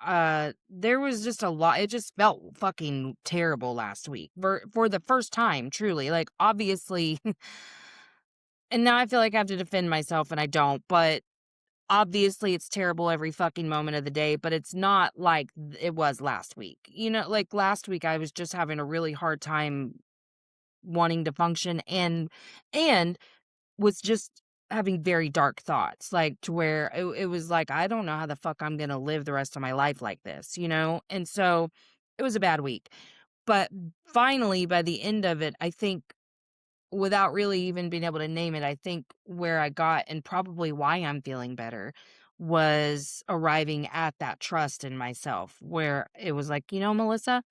there was just a lot. It just felt fucking terrible last week for the first time, truly. Like obviously and now I feel like I have to defend myself and I don't, but obviously, it's terrible every fucking moment of the day, but it's not like it was last week. Like last week, I was just having a really hard time wanting to function and was just having very dark thoughts, like to where it was like, I don't know how the fuck I'm gonna live the rest of my life like this? And so it was a bad week. But finally, by the end of it, I think without really even being able to name it, I think where I got and probably why I'm feeling better was arriving at that trust in myself where it was like, Melissa,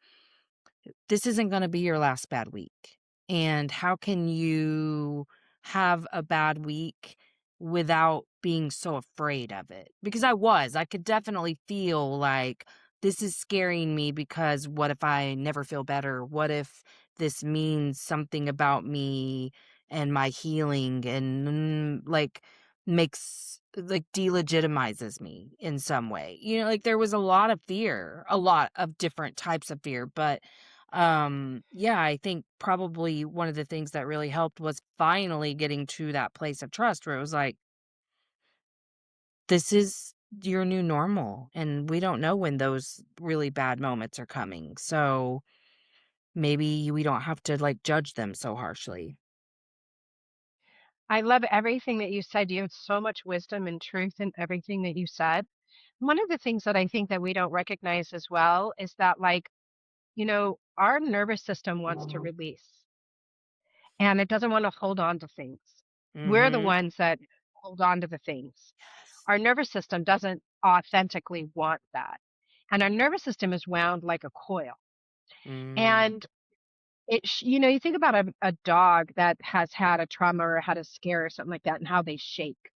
this isn't going to be your last bad week. And how can you have a bad week without being so afraid of it? Because I could definitely feel like this is scaring me because what if I never feel better? What if this means something about me and my healing and like makes like delegitimizes me in some way. Like there was a lot of fear, a lot of different types of fear, but yeah, I think probably one of the things that really helped was finally getting to that place of trust where it was like, this is your new normal. And we don't know when those really bad moments are coming. So maybe we don't have to like judge them so harshly. I love everything that you said. You had so much wisdom and truth in everything that you said. One of the things that I think that we don't recognize as well is that, like, our nervous system wants to release and it doesn't want to hold on to things. We're the Mhm. ones that hold on to the things. Yes. Our nervous system doesn't authentically want that. And our nervous system is wound like a coil. Mm. And you think about a dog that has had a trauma or had a scare or something like that and how they shake.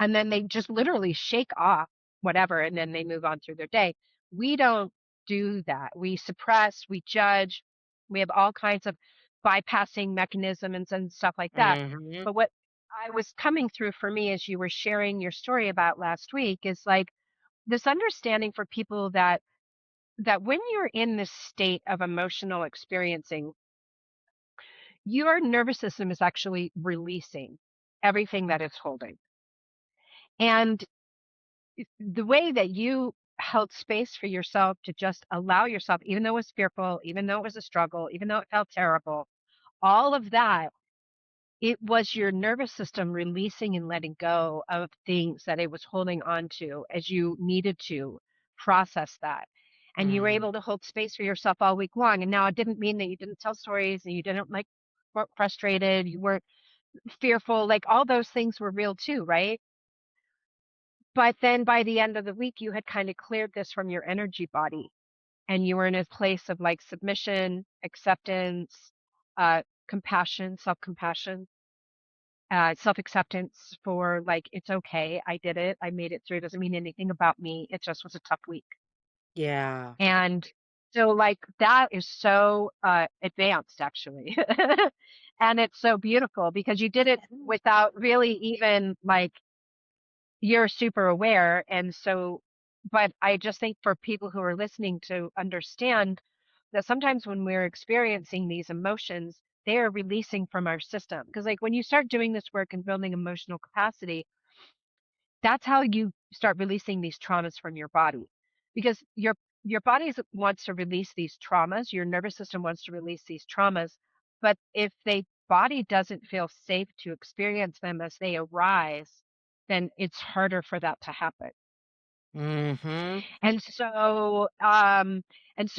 And then they just literally shake off whatever and then they move on through their day. We don't do that. We suppress, we judge, we have all kinds of bypassing mechanisms and stuff like that. Mhm. But what I was coming through for me as you were sharing your story about last week is like this understanding for people that when you're in this state of emotional experiencing, your nervous system is actually releasing everything that it's holding. And the way that you held space for yourself to just allow yourself, even though it was fearful, even though it was a struggle, even though it felt terrible, all of that, it was your nervous system releasing and letting go of things that it was holding on to as you needed to process that. And you were Mm. able to hold space for yourself all week long. And now it didn't mean that you didn't tell stories and you didn't like frustrated, you weren't fearful, like all those things were real too, right? But then by the end of the week, you had kind of cleared this from your energy body and you were in a place of like submission, acceptance, compassion, self-compassion, self-acceptance for like, it's okay. I did it. I made it through. It doesn't mean anything about me. It just was a tough week. Yeah. And so like that is so advanced actually. And it's so beautiful because you did it without really even like you're super aware. And so, but I just think for people who are listening to understand that sometimes when we're experiencing these emotions, they are releasing from our system. Because, like, when you start doing this work and building emotional capacity, that's how you start releasing these traumas from your body. Because your body wants to release these traumas, your nervous system wants to release these traumas, but if the body doesn't feel safe to experience them as they arise, then it's harder for that to happen. Mhm. And so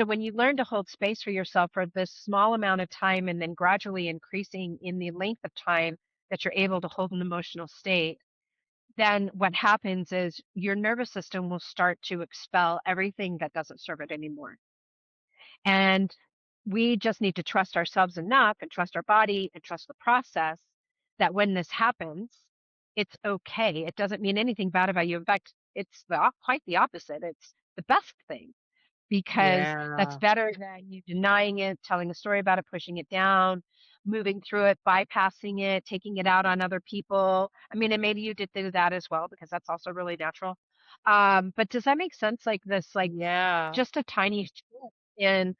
when you learn to hold space for yourself for this small amount of time and then gradually increasing in the length of time that you're able to hold an emotional state, then what happens is your nervous system will start to expel everything that doesn't serve it anymore. And we just need to trust ourselves enough and trust our body and trust the process that when this happens, it's okay. It doesn't mean anything bad about you. In fact, it's quite the opposite. It's the best thing because that's Yeah. better than you denying it, telling a story about it, pushing it down, moving through it, bypassing it, taking it out on other people. I mean, and maybe you did do that as well because that's also really natural. But does that make sense? Like this, like Yeah. just a tiny shift in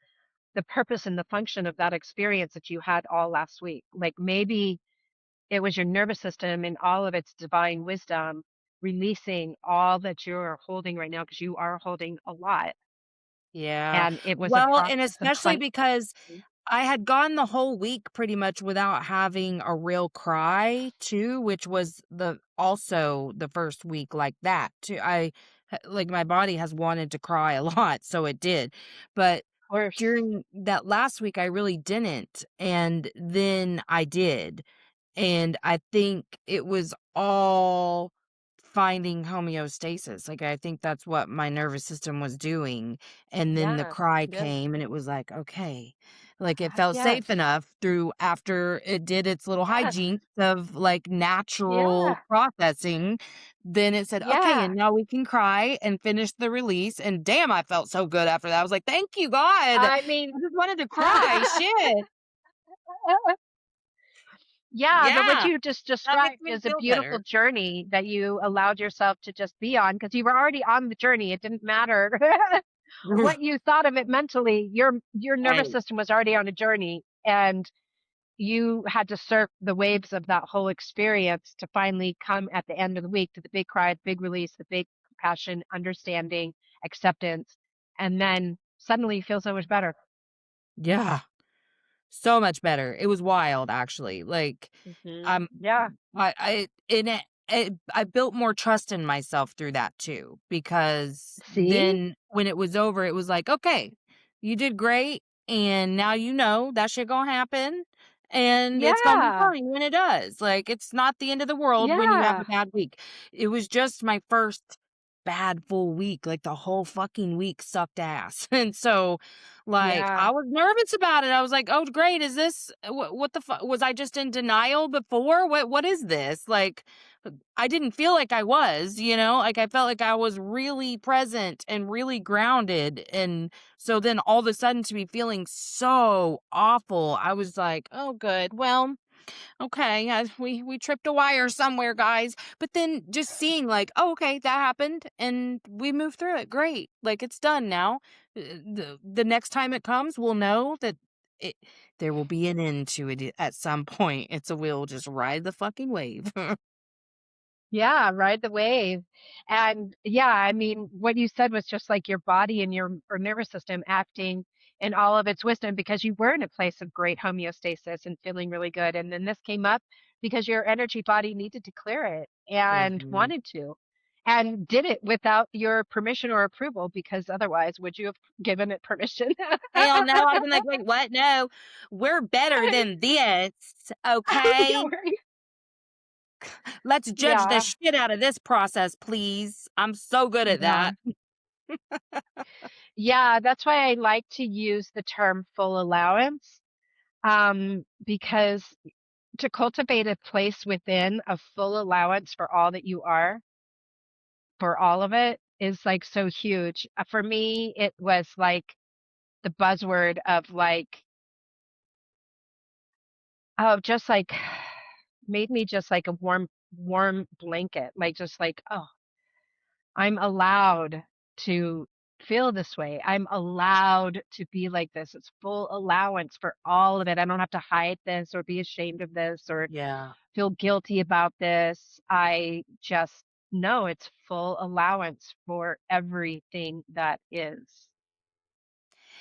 the purpose and the function of that experience that you had all last week. Like maybe it was your nervous system in all of its divine wisdom releasing all that you're holding right now because you are holding a lot. Yeah. And it was a Well, and process of especially because Mhm. I had gone the whole week pretty much without having a real cry too, which was also the first week like that too. Like my body has wanted to cry a lot, so it did. But Of course. during that last week I really didn't, and then I did. And I think it was all finding homeostasis. Like, I think that's what my nervous system was doing. And then the Yeah. cry Yeah. came and it was like, okay. Like it felt safe Yes. enough through after it did its little Yes. hygiene of like natural Yeah. processing. Then it said, okay, Yeah. and now we can cry and finish the release. And damn, I felt so good after that. I was like, thank you, God. I I mean, just wanted to cry. Shit. yeah, but what Yeah. you just That makes described me is a feel beautiful better. journey that you allowed yourself to just be on because you were already on the journey. It didn't matter what you thought of it mentally. Your nervous Right. system was already on a journey and you had to surf the waves of that whole experience to finally come at the end of the week to the big cry, the big release, the big compassion, understanding, acceptance, and then suddenly you feel so much better. Yeah. So much better. It was wild, actually. Like, um, Yeah. I in it I built more trust in myself through that too, because See? then when it was over, it was like, "Okay, you did great, and now you know that shit gonna happen, and it's gonna be Yeah. fine when it does. Like, it's not the end of the world when you have Yeah. a bad week. It was just my first bad full week, like, the whole fucking week sucked ass, and so, like, Yeah. I was nervous about it. I was like, "Oh, great, is this what the fuck? Was I just in denial before? What is this?" Like, I didn't feel like I was, you know? Like, I felt like I was really present and really grounded, and so then all of a sudden to be feeling so awful, I was like, "Oh, good. Well, okay, we tripped a wire somewhere, guys." But then just seeing like, "Oh, okay, that happened and we moved through it. Great. Like, it's done now. The next time it comes, we'll know that it there will be an end to it at some point. It's a we'll just ride the fucking wave." Yeah, ride the wave. And yeah, I mean, what you said was just like your body and your or nervous system acting in all of its wisdom because you were in a place of great homeostasis and feeling really good. And then this came up because your energy body needed to clear it and Mhm. wanted to and did it without your permission or approval because otherwise, would you have given it permission? Hell no, I've been like, "Wait, what? No. We're better than this, Yeah, okay? right. Let's judge the Yeah, shit out of this process, please. I'm so good at yeah. that." Yeah, that's why I like to use the term full allowance. Because to cultivate a place within a full allowance for all that you are, for all of it, is like so huge. For me, it was like the buzzword of like, oh, just like made me just like a warm blanket. Like, just like, oh, I'm allowed to feel this way. I'm allowed to be like this. It's full allowance for all of it. I don't have to hide this or be ashamed of this or Yeah. feel guilty about this. I just know it's full allowance for everything that is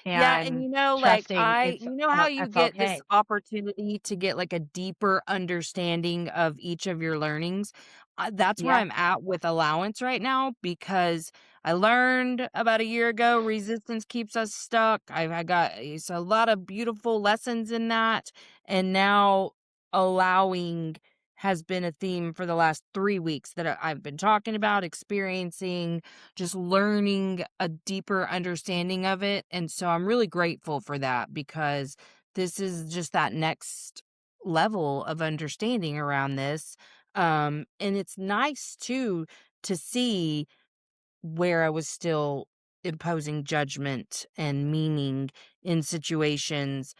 Yeah, and and like trusting it's how you it's get this okay. opportunity to get like a deeper understanding of each of your learnings. That's where Yeah, I'm at with allowance right now because I learned about a year ago resistance keeps us stuck. I got it's a lot of beautiful lessons in that, and now allowing has been a theme for the last 3 weeks that I've been talking about, experiencing, just learning a deeper understanding of it, and so I'm really grateful for that because this is just that next level of understanding around this, and it's nice too to see where I was still imposing judgment and meaning in situations,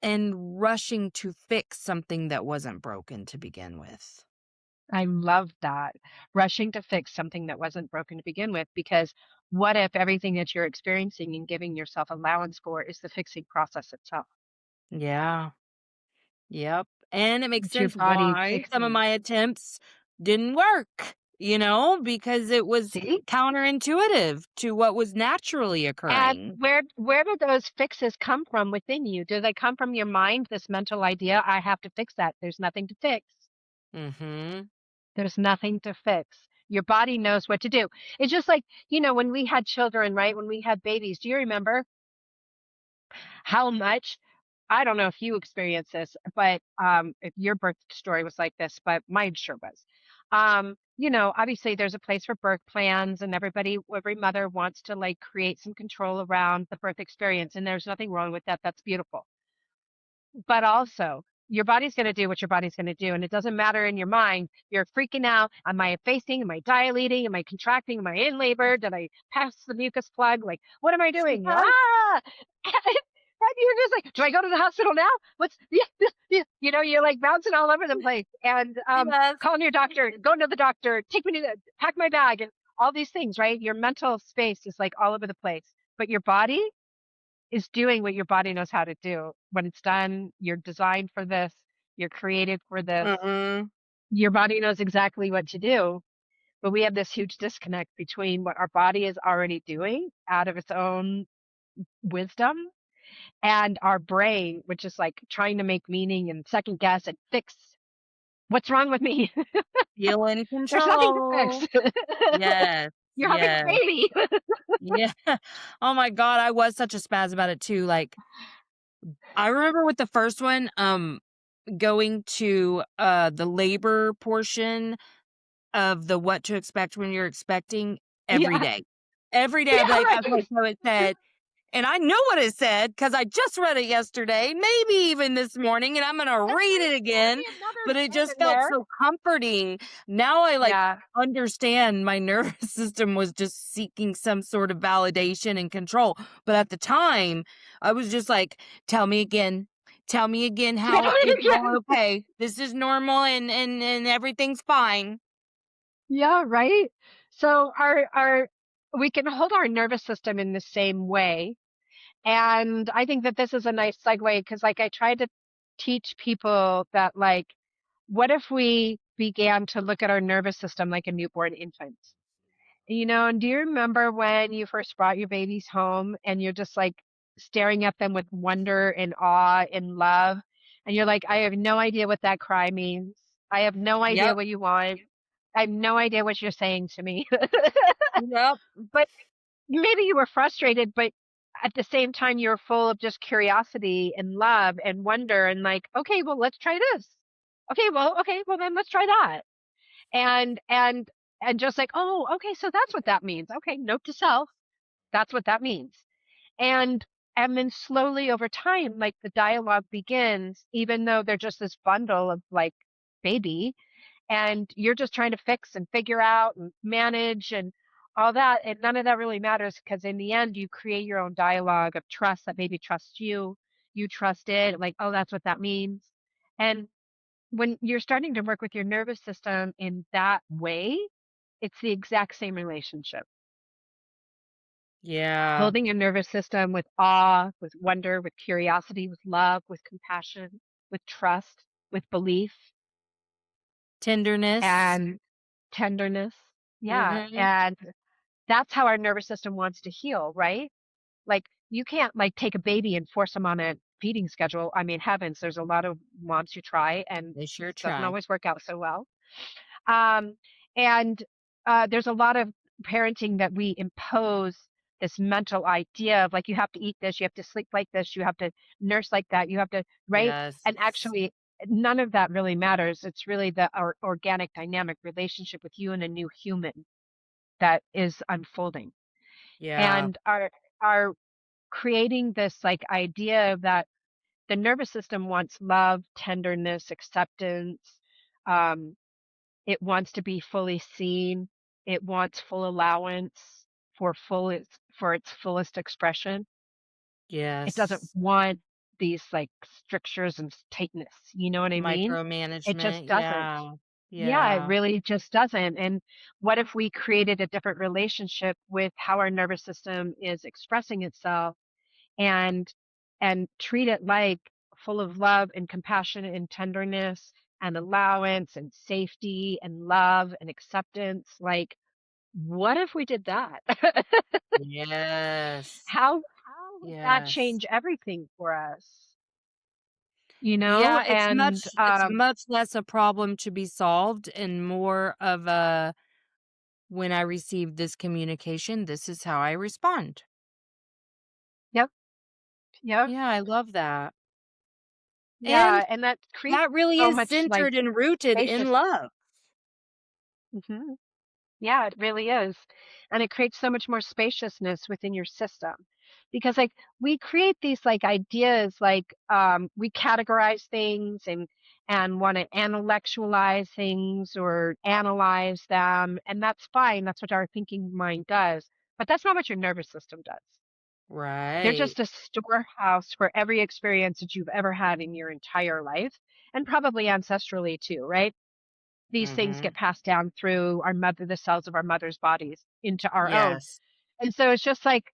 and rushing to fix something that wasn't broken to begin with. I love that. Rushing to fix something that wasn't broken to begin with, because what if everything that you're experiencing and giving yourself allowance for is the fixing process itself? Yeah. Yep, and it makes It's your sense body why some of fixing. my attempts didn't work, because it was See? counterintuitive to what was naturally And occurring. where do those fixes come from within you? Do they come from your mind, this mental idea, "I have to fix that." There's nothing to fix. Mhm. There's nothing to fix. Your body knows what to do. It's just like, when we had children, right? When we had babies, do you remember how much I don't know if you experienced this, but if your birth story was like this, but mine sure was. Obviously there's a place for birth plans and every mother wants to like create some control around the birth experience. And there's nothing wrong with that. That's beautiful. But also, your body's going to do what your body's going to do. And it doesn't matter in your mind. You're freaking out. Am I effacing? Am I dilating? Am I contracting? Am I in labor? Did I pass the mucus plug? Like, what am I doing? Yes. Ah! And you're just like, do I go to the hospital now? What's, yeah, yeah, yeah. You're like bouncing all over the place and Yes. calling your doctor, going to the doctor, take me to the, pack my bag, and all these things, right? Your mental space is like all over the place. But your body, is doing what your body knows how to do. When it's done, you're designed for this, you're created for this. Mhm. Your body knows exactly what to do, but we have this huge disconnect between what our body is already doing out of its own wisdom and our brain, which is like trying to make meaning and second guess and fix what's wrong with me. Feel in There's nothing to fix. control. Yes. You're having a Yes. baby. Yeah. Oh my god, I was such a spaz about it too, like, I remember with the first one, going to, the labor portion of the what to expect when you're expecting every Yeah. day. Every day I'd be Yeah, like, right. "Okay, so it said," and I know what it said because I just read it yesterday, maybe even this morning, and I'm gonna And read it there's gonna again, be another but it bit just in felt there. so comforting. Now I, like, Yeah. understand my nervous system was just seeking some sort of validation and control, but at the time, I was just like, "Tell me again. Tell me again Yeah, how it's all again. okay. This is normal and everything's fine." Yeah, right? So our we can hold our nervous system in the same way. And I think that this is a nice segue because like I try to teach people that like what if we began to look at our nervous system like a newborn infant? And do you remember when you first brought your babies home and you're just like staring at them with wonder and awe and love? And you're like, I have no idea what that cry means. I have no idea Yep, what you want. I have no idea what you're saying to me. yep, But maybe you were frustrated, but at the same time, you're full of just curiosity and love and wonder and like, okay, well, let's try this. Okay, well, then let's try that. And just like, oh, okay, so that's what that means. Okay, note to self, that's what that means. And and then slowly over time, like the dialogue begins, even though they're just this bundle of like baby, and you're just trying to fix and figure out and manage and all that. And none of that really matters because in the end, you create your own dialogue of trust that baby trusts you, you trust it, like, oh, that's what that means. And when you're starting to work with your nervous system in that way, it's the exact same relationship. yeah. Holding your nervous system with awe, with wonder, with curiosity, with love, with compassion, with trust, with belief Tenderness. and tenderness. Yeah. Mhm. And that's how our nervous system wants to heal, right? Like you can't like take a baby and force them on a feeding schedule. I mean, heavens, there's a lot of moms who try and They it sure doesn't try. always work out so well. Um, and there's a lot of parenting that we impose this mental idea of like you have to eat this, you have to sleep like this, you have to nurse like that, you have to, right? Yes. And actually, none of that really matters. It's really the our organic dynamic relationship with you and a new human that is unfolding. Yeah. And our creating this like idea that the nervous system wants love, tenderness, acceptance. Um, it wants to be fully seen. It wants full allowance for its fullest expression. It doesn't Yes. want these like strictures and tightness. You know what I mean? It just Micromanagement. doesn't. Yeah. Yeah, it Yeah. really just doesn't. And what if we created a different relationship with how our nervous system is expressing itself and treat it like full of love and compassion and tenderness and allowance and safety and love and acceptance? Like, what if we did that? Yes. How would that Yes. change everything for us? Yeah, And it's much less a problem to be solved and more of a when I receive this communication, this is how I respond. yep, yep, Yeah, I love that. And yeah, and that creates that really so is much like centered and rooted in spaciousness. love. Mhm. Yeah, it really is. And it creates so much more spaciousness within your system. Because like we create these like ideas like we categorize things and want to intellectualize things or analyze them and that's fine. That's what our thinking mind does. But that's not what your nervous system does. They're Right. just a storehouse for every experience that you've ever had in your entire life and probably ancestrally too, right? These things Mhm. get passed down through our mother, the cells of our mother's bodies into our own. Yes. And so it's just like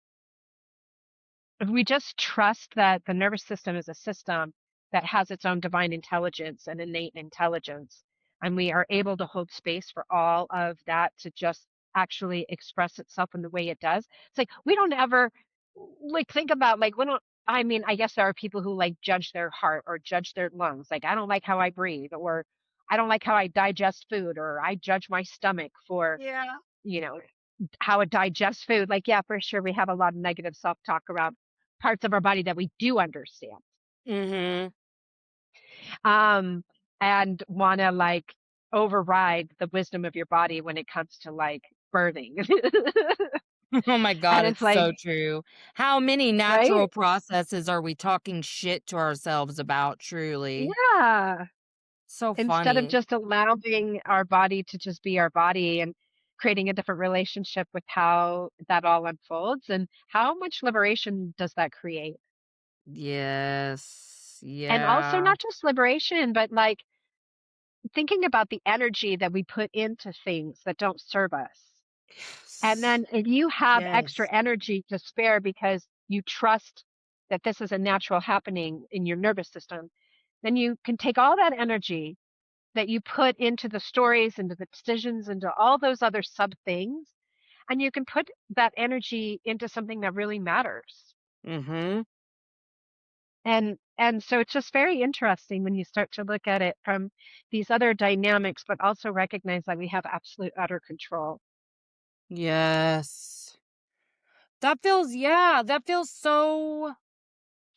if we just trust that the nervous system is a system that has its own divine intelligence and innate intelligence, and we are able to hold space for all of that to just actually express itself in the way it does. It's like we don't ever like think about like we don't I mean, I guess there are people who like judge their heart or judge their lungs. Like I don't like how I breathe or I don't like how I digest food or I judge my stomach for, Yeah. you know. how it digests food. Like, yeah, for sure, we have a lot of negative self-talk around parts of our body that we do understand, Mhm. um, and wanna, like, override the wisdom of your body when it comes to, like, birthing. Oh my god, And it's it's like, so true. How many natural right? processes are we talking shit to ourselves about, truly? Yeah. So Instead of funny. just allowing our body to just be our body and creating a different relationship with how that all unfolds, and how much liberation does that create? Yes. And also Yeah. not just liberation, but, like, thinking about the energy that we put into things that don't serve us. And Yes. then if you have extra Yes. energy to spare because you trust that this is a natural happening in your nervous system, then you can take all that energy that you put into the stories, into the decisions, into all those other sub things, and you can put that energy into something that really matters. Mhm. And so it's just very interesting when you start to look at it from these other dynamics, but also recognize that we have absolute utter control. Yes. That feels so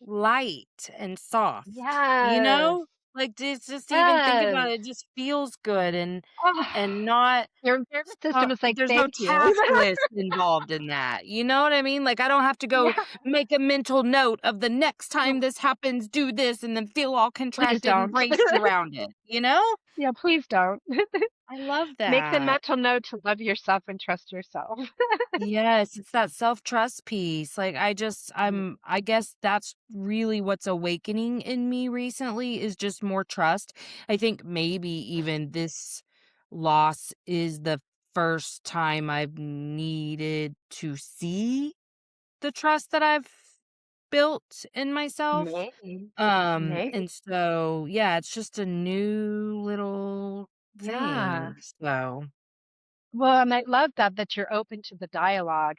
light and soft, you Yes. know? Like, just to even think about Yes. it, it just feels good and Oh, not your nervous system is like, there's no thank you. task list involved in that, you know what I mean? Like, I don't have to go Yeah. make a mental note of the next time No, this happens, do this, and then feel all please contracted and don't. brace around it, you know? Yeah, please don't. I love Make the that. mental note to love yourself and trust yourself. Yes, it's that self-trust piece. Like, Mm, I guess that's really what's awakening in me recently is just more trust. I think maybe even this loss is the first time I've needed to see the trust that I've built in myself. maybe. And Maybe. so, yeah, it's just a new little Yeah. thing. So, Well, and I love that you're open to the dialogue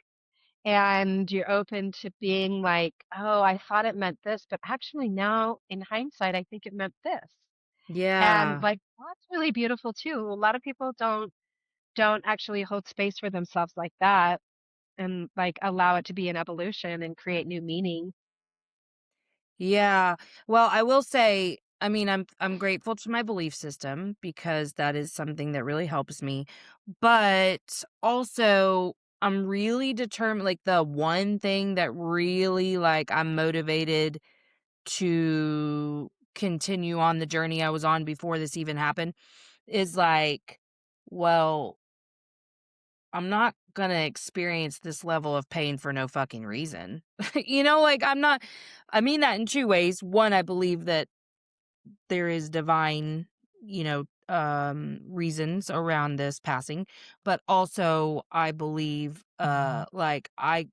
and you're open to being like, "Oh, I thought it meant this, but actually now in hindsight, I think it meant this." And, yeah. like, that's really beautiful too. A lot of people don't actually hold space for themselves like that and, like, allow it to be an evolution and create new meaning. Yeah. Well, I will say, I mean, I'm grateful to my belief system because that is something that really helps me. But also, I'm really determined, like the one thing that really like I'm motivated to continue on the journey I was on before this even happened is like, well, I'm not gonna experience this level of pain for no fucking reason. You know, like I'm not I mean that in two ways. One, I believe that there is divine, reasons around this passing, but also I believe like I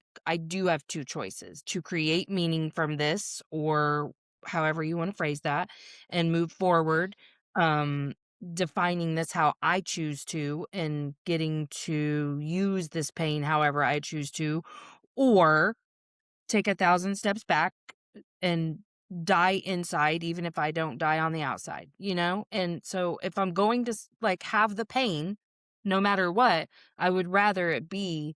do have two choices: to create meaning from this or however you want to phrase that and move forward um defining this how I choose to and getting to use this pain however I choose to, or take 1,000 steps back and die inside even if I don't die on the outside, you know? And so if I'm going to like have the pain no matter what, I would rather it be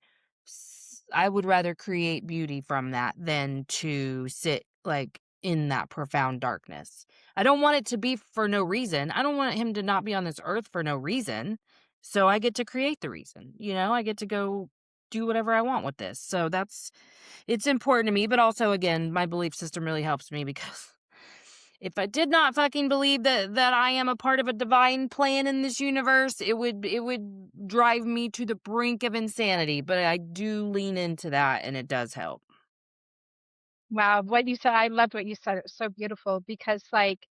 I would rather create beauty from that than to sit like in that profound darkness. I don't want it to be for no reason. I don't want him to not be on this earth for no reason. So I get to create the reason, you know? I get to go do whatever I want with this. So that's it's important to me, but also again, my belief system really helps me because if I did not fucking believe that I am a part of a divine plan in this universe, it would drive me to the brink of insanity, but I do lean into that and it does help. Wow, what you said, I loved what you said. It was so beautiful because, like,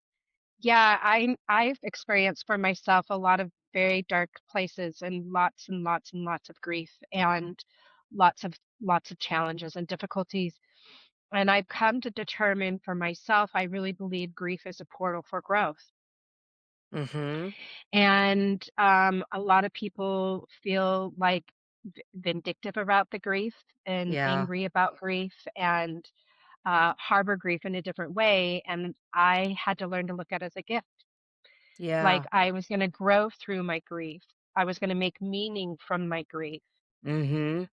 yeah, I've experienced for myself a lot of very dark places and lots and lots and lots of grief and lots of challenges and difficulties. And I've come to determine for myself, I really believe grief is a portal for growth. Mhm. And a lot of people feel like vindictive about the grief and Yeah. angry about grief and harbor grief in a different way. And I had to learn to look at it as a gift. Like Yeah. I was going to grow through my grief. I was going to make meaning from my grief. Mhm.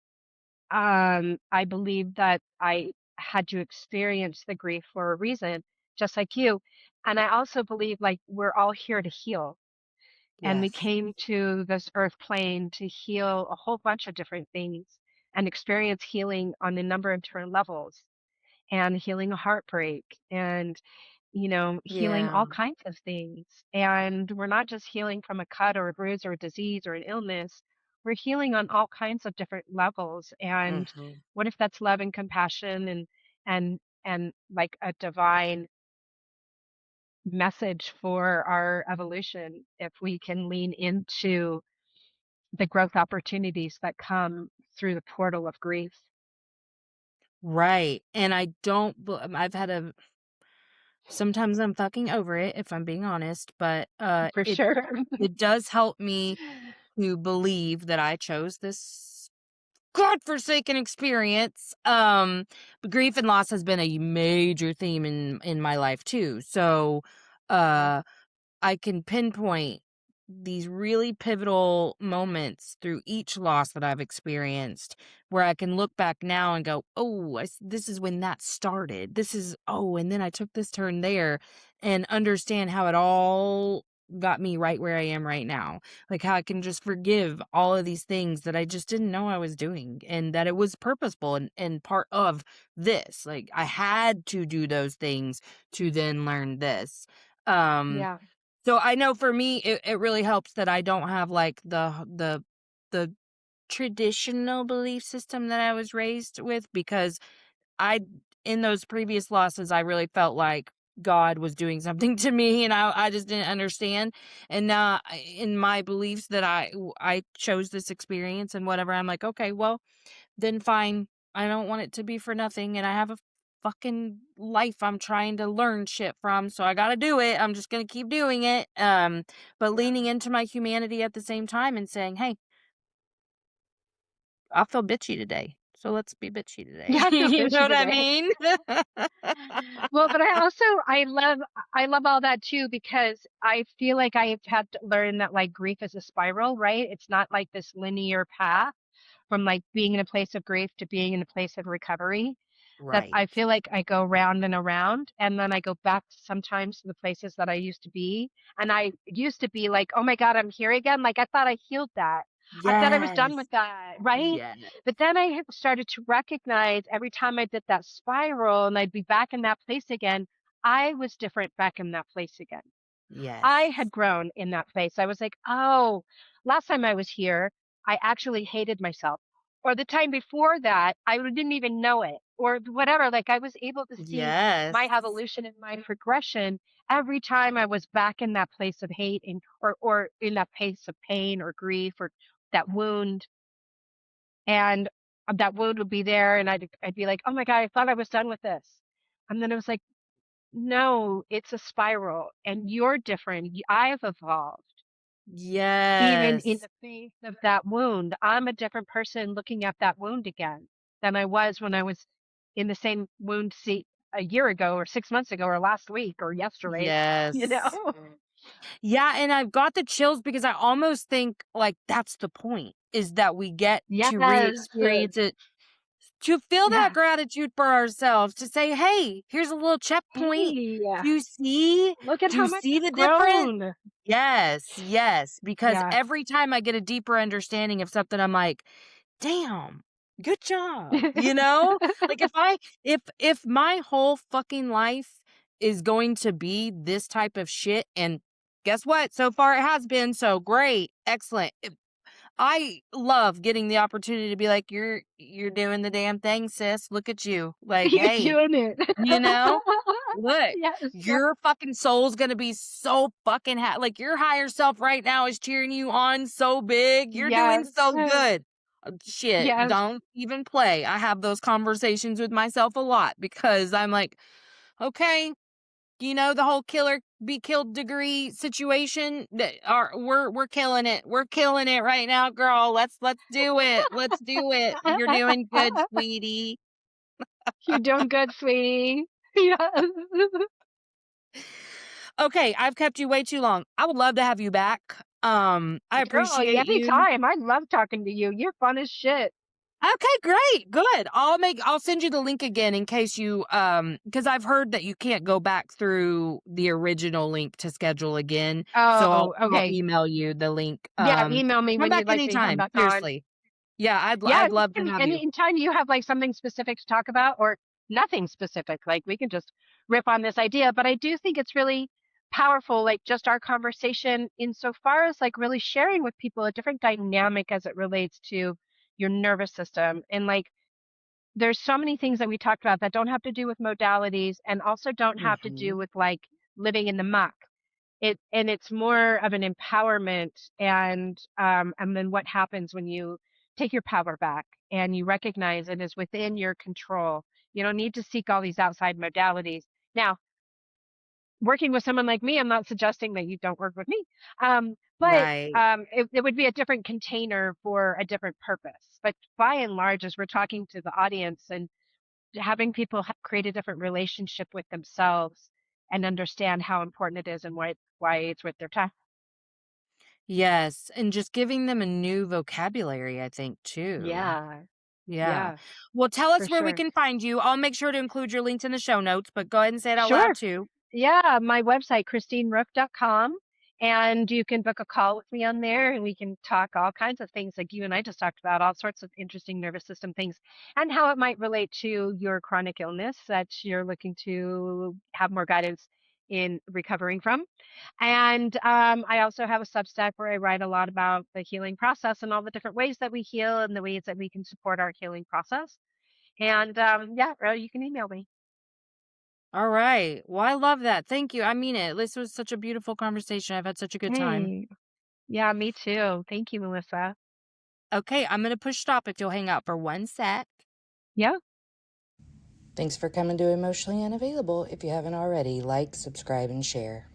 I believe that I had to experience the grief for a reason, just like you. And I also believe like we're all here to heal. And we Yes. came to this earth plane to heal a whole bunch of different things and experience healing on a number of different levels and healing a heartbreak and healing Yeah. all kinds of things. And we're not just healing from a cut or a bruise or a disease or an illness. We're healing on all kinds of different levels. And Mhm. what if that's love and compassion and like a divine message for our evolution if we can lean into the growth opportunities that come through the portal of grief. Right, and I don't bel I've had a sometimes I'm fucking over it, if I'm being honest, but, For it sure. it does help me to believe that I chose this godforsaken experience. But grief and loss has been a major theme in my life too, so, Yeah. uh I can pinpoint these really pivotal moments through each loss that I've experienced where I can look back now and go, "Oh, this is when that started. This is oh, and then I took this turn there," and understand how it all got me right where I am right now. Like how I can just forgive all of these things that I just didn't know I was doing and that it was purposeful and part of this. Like I had to do those things to then learn this. Um Yeah. so I know for me, it really helps that I don't have, like, the traditional belief system that I was raised with because I in those previous losses, I really felt like God was doing something to me, and I just didn't understand, and now in my beliefs that I chose this experience and whatever, I'm like, "Okay, well, then fine. I don't want it to be for nothing, and I have a fucking life I'm trying to learn shit from, so I gotta do it. I'm just gonna keep doing it. But leaning Yeah. into my humanity at the same time and saying, "Hey, I feel bitchy today, so let's be bitchy today." Yeah, I feel You know fishy what I today. mean? Well, but I love all that too because I feel like I've had to learn that like grief is a spiral, right? It's not like this linear path from like being in a place of grief to being in a place of recovery. That Right. I feel like I go round and around and then I go back sometimes to the places that I used to be. And I used to be like, oh my God, I'm here again. Like I thought I healed that. I thought I was done Yes. with that, right? Yes. But then I have started to recognize every time I did that spiral and I'd be back in that place again, I was different back in that place again. I Yes. had grown in that place. I was like, "Oh, last time I was here, I actually hated myself." Or the time before that, I didn't even know it or whatever. Like I was able to see my Yes. evolution and my progression every time I was back in that place of hate and or in that place of pain or grief or that wound. And that wound would be there and I'd be like, "Oh my God, I thought I was done with this." And then it was like, "No, it's a spiral and you're different. I've evolved." Even in Yes. the face of that wound, I'm a different person looking at that wound again than I was when I was in the same wound seat a year ago or 6 months ago or last week or yesterday, you Yes. know? Yeah, and I've got the chills because I almost think, like, that's the point, is that we get to Yes. re-experience it, to feel that Yeah. gratitude for ourselves, to say, "Hey, here's a little checkpoint. Hey, Do you see? look at Do how you much see the I've difference?" grown. Yes, yes, because Yeah. every time I get a deeper understanding of something, I'm like, "Damn, good job," you know? Like, if my whole fucking life is going to be this type of shit, and guess what? So far it has been, so great, excellent. I love getting the opportunity to be like, "You're doing the damn thing, sis. Look at you." Like, You're "Hey, doing it. you know, look, Yes. your fucking soul's gonna be so fucking like, your higher self right now is cheering you on so big. You're doing Yes. so good." Shit, Yes. don't even play. I have those conversations with myself a lot because I'm like, "Okay, the whole killer be killed degree situation that are we're killing it. We're killing it right now, girl. Let's do it. Let's do it. You're doing good, sweetie." You're doing good, sweetie. Yes. Okay, I've kept you way too long. I would love to have you back. I Girl, appreciate you. anytime. I love talking to you. You're fun as shit. Okay, great. Good. I'll send you the link again in case you because I've heard that you can't go back through the original link to schedule again. So Oh, I'll okay. email you the link. Yeah, email me Come when back you'd like me to come anytime. back on. Seriously. Yeah, Yeah, I'd love to have you. anytime you have like something specific to talk about or nothing specific, like we can just rip on this idea. But I do think it's really powerful, like just our conversation insofar as like really sharing with people a different dynamic as it relates to your nervous system. And like there's so many things that we talked about that don't have to do with modalities and also don't have to do Mhm. with like living in the muck. It's more of an empowerment and then what happens when you take your power back and you recognize it is within your control. You don't need to seek all these outside modalities. Now, working with someone like me, I'm not suggesting that you don't work with me. But Right. it would be a different container for a different purpose. But by and large, as we're talking to the audience and having people create a different relationship with themselves and understand how important it is and why it's worth their time. Yes, and just giving them a new vocabulary, I think, too. Yeah, Yeah. yeah, Well, tell for us where we sure. can find you. I'll make sure to include your links in the show notes, but go ahead and say it out loud Sure. too. Yeah, my website, christineruch.com, and you can book a call with me on there and we can talk all kinds of things like you and I just talked about, all sorts of interesting nervous system things and how it might relate to your chronic illness that you're looking to have more guidance in recovering from. And I also have a Substack where I write a lot about the healing process and all the different ways that we heal and the ways that we can support our healing process. And yeah, or you can email me. All right. Well, I love that. Thank you. I mean it. This was such a beautiful conversation. I've had such a good time. Hey, yeah, me too. Thank you, Melissa. Okay, I'm going to push stop if you'll hang out for 1 sec. Yeah. Thanks for coming to Emotionally Unavailable. If you haven't already, like, subscribe, and share.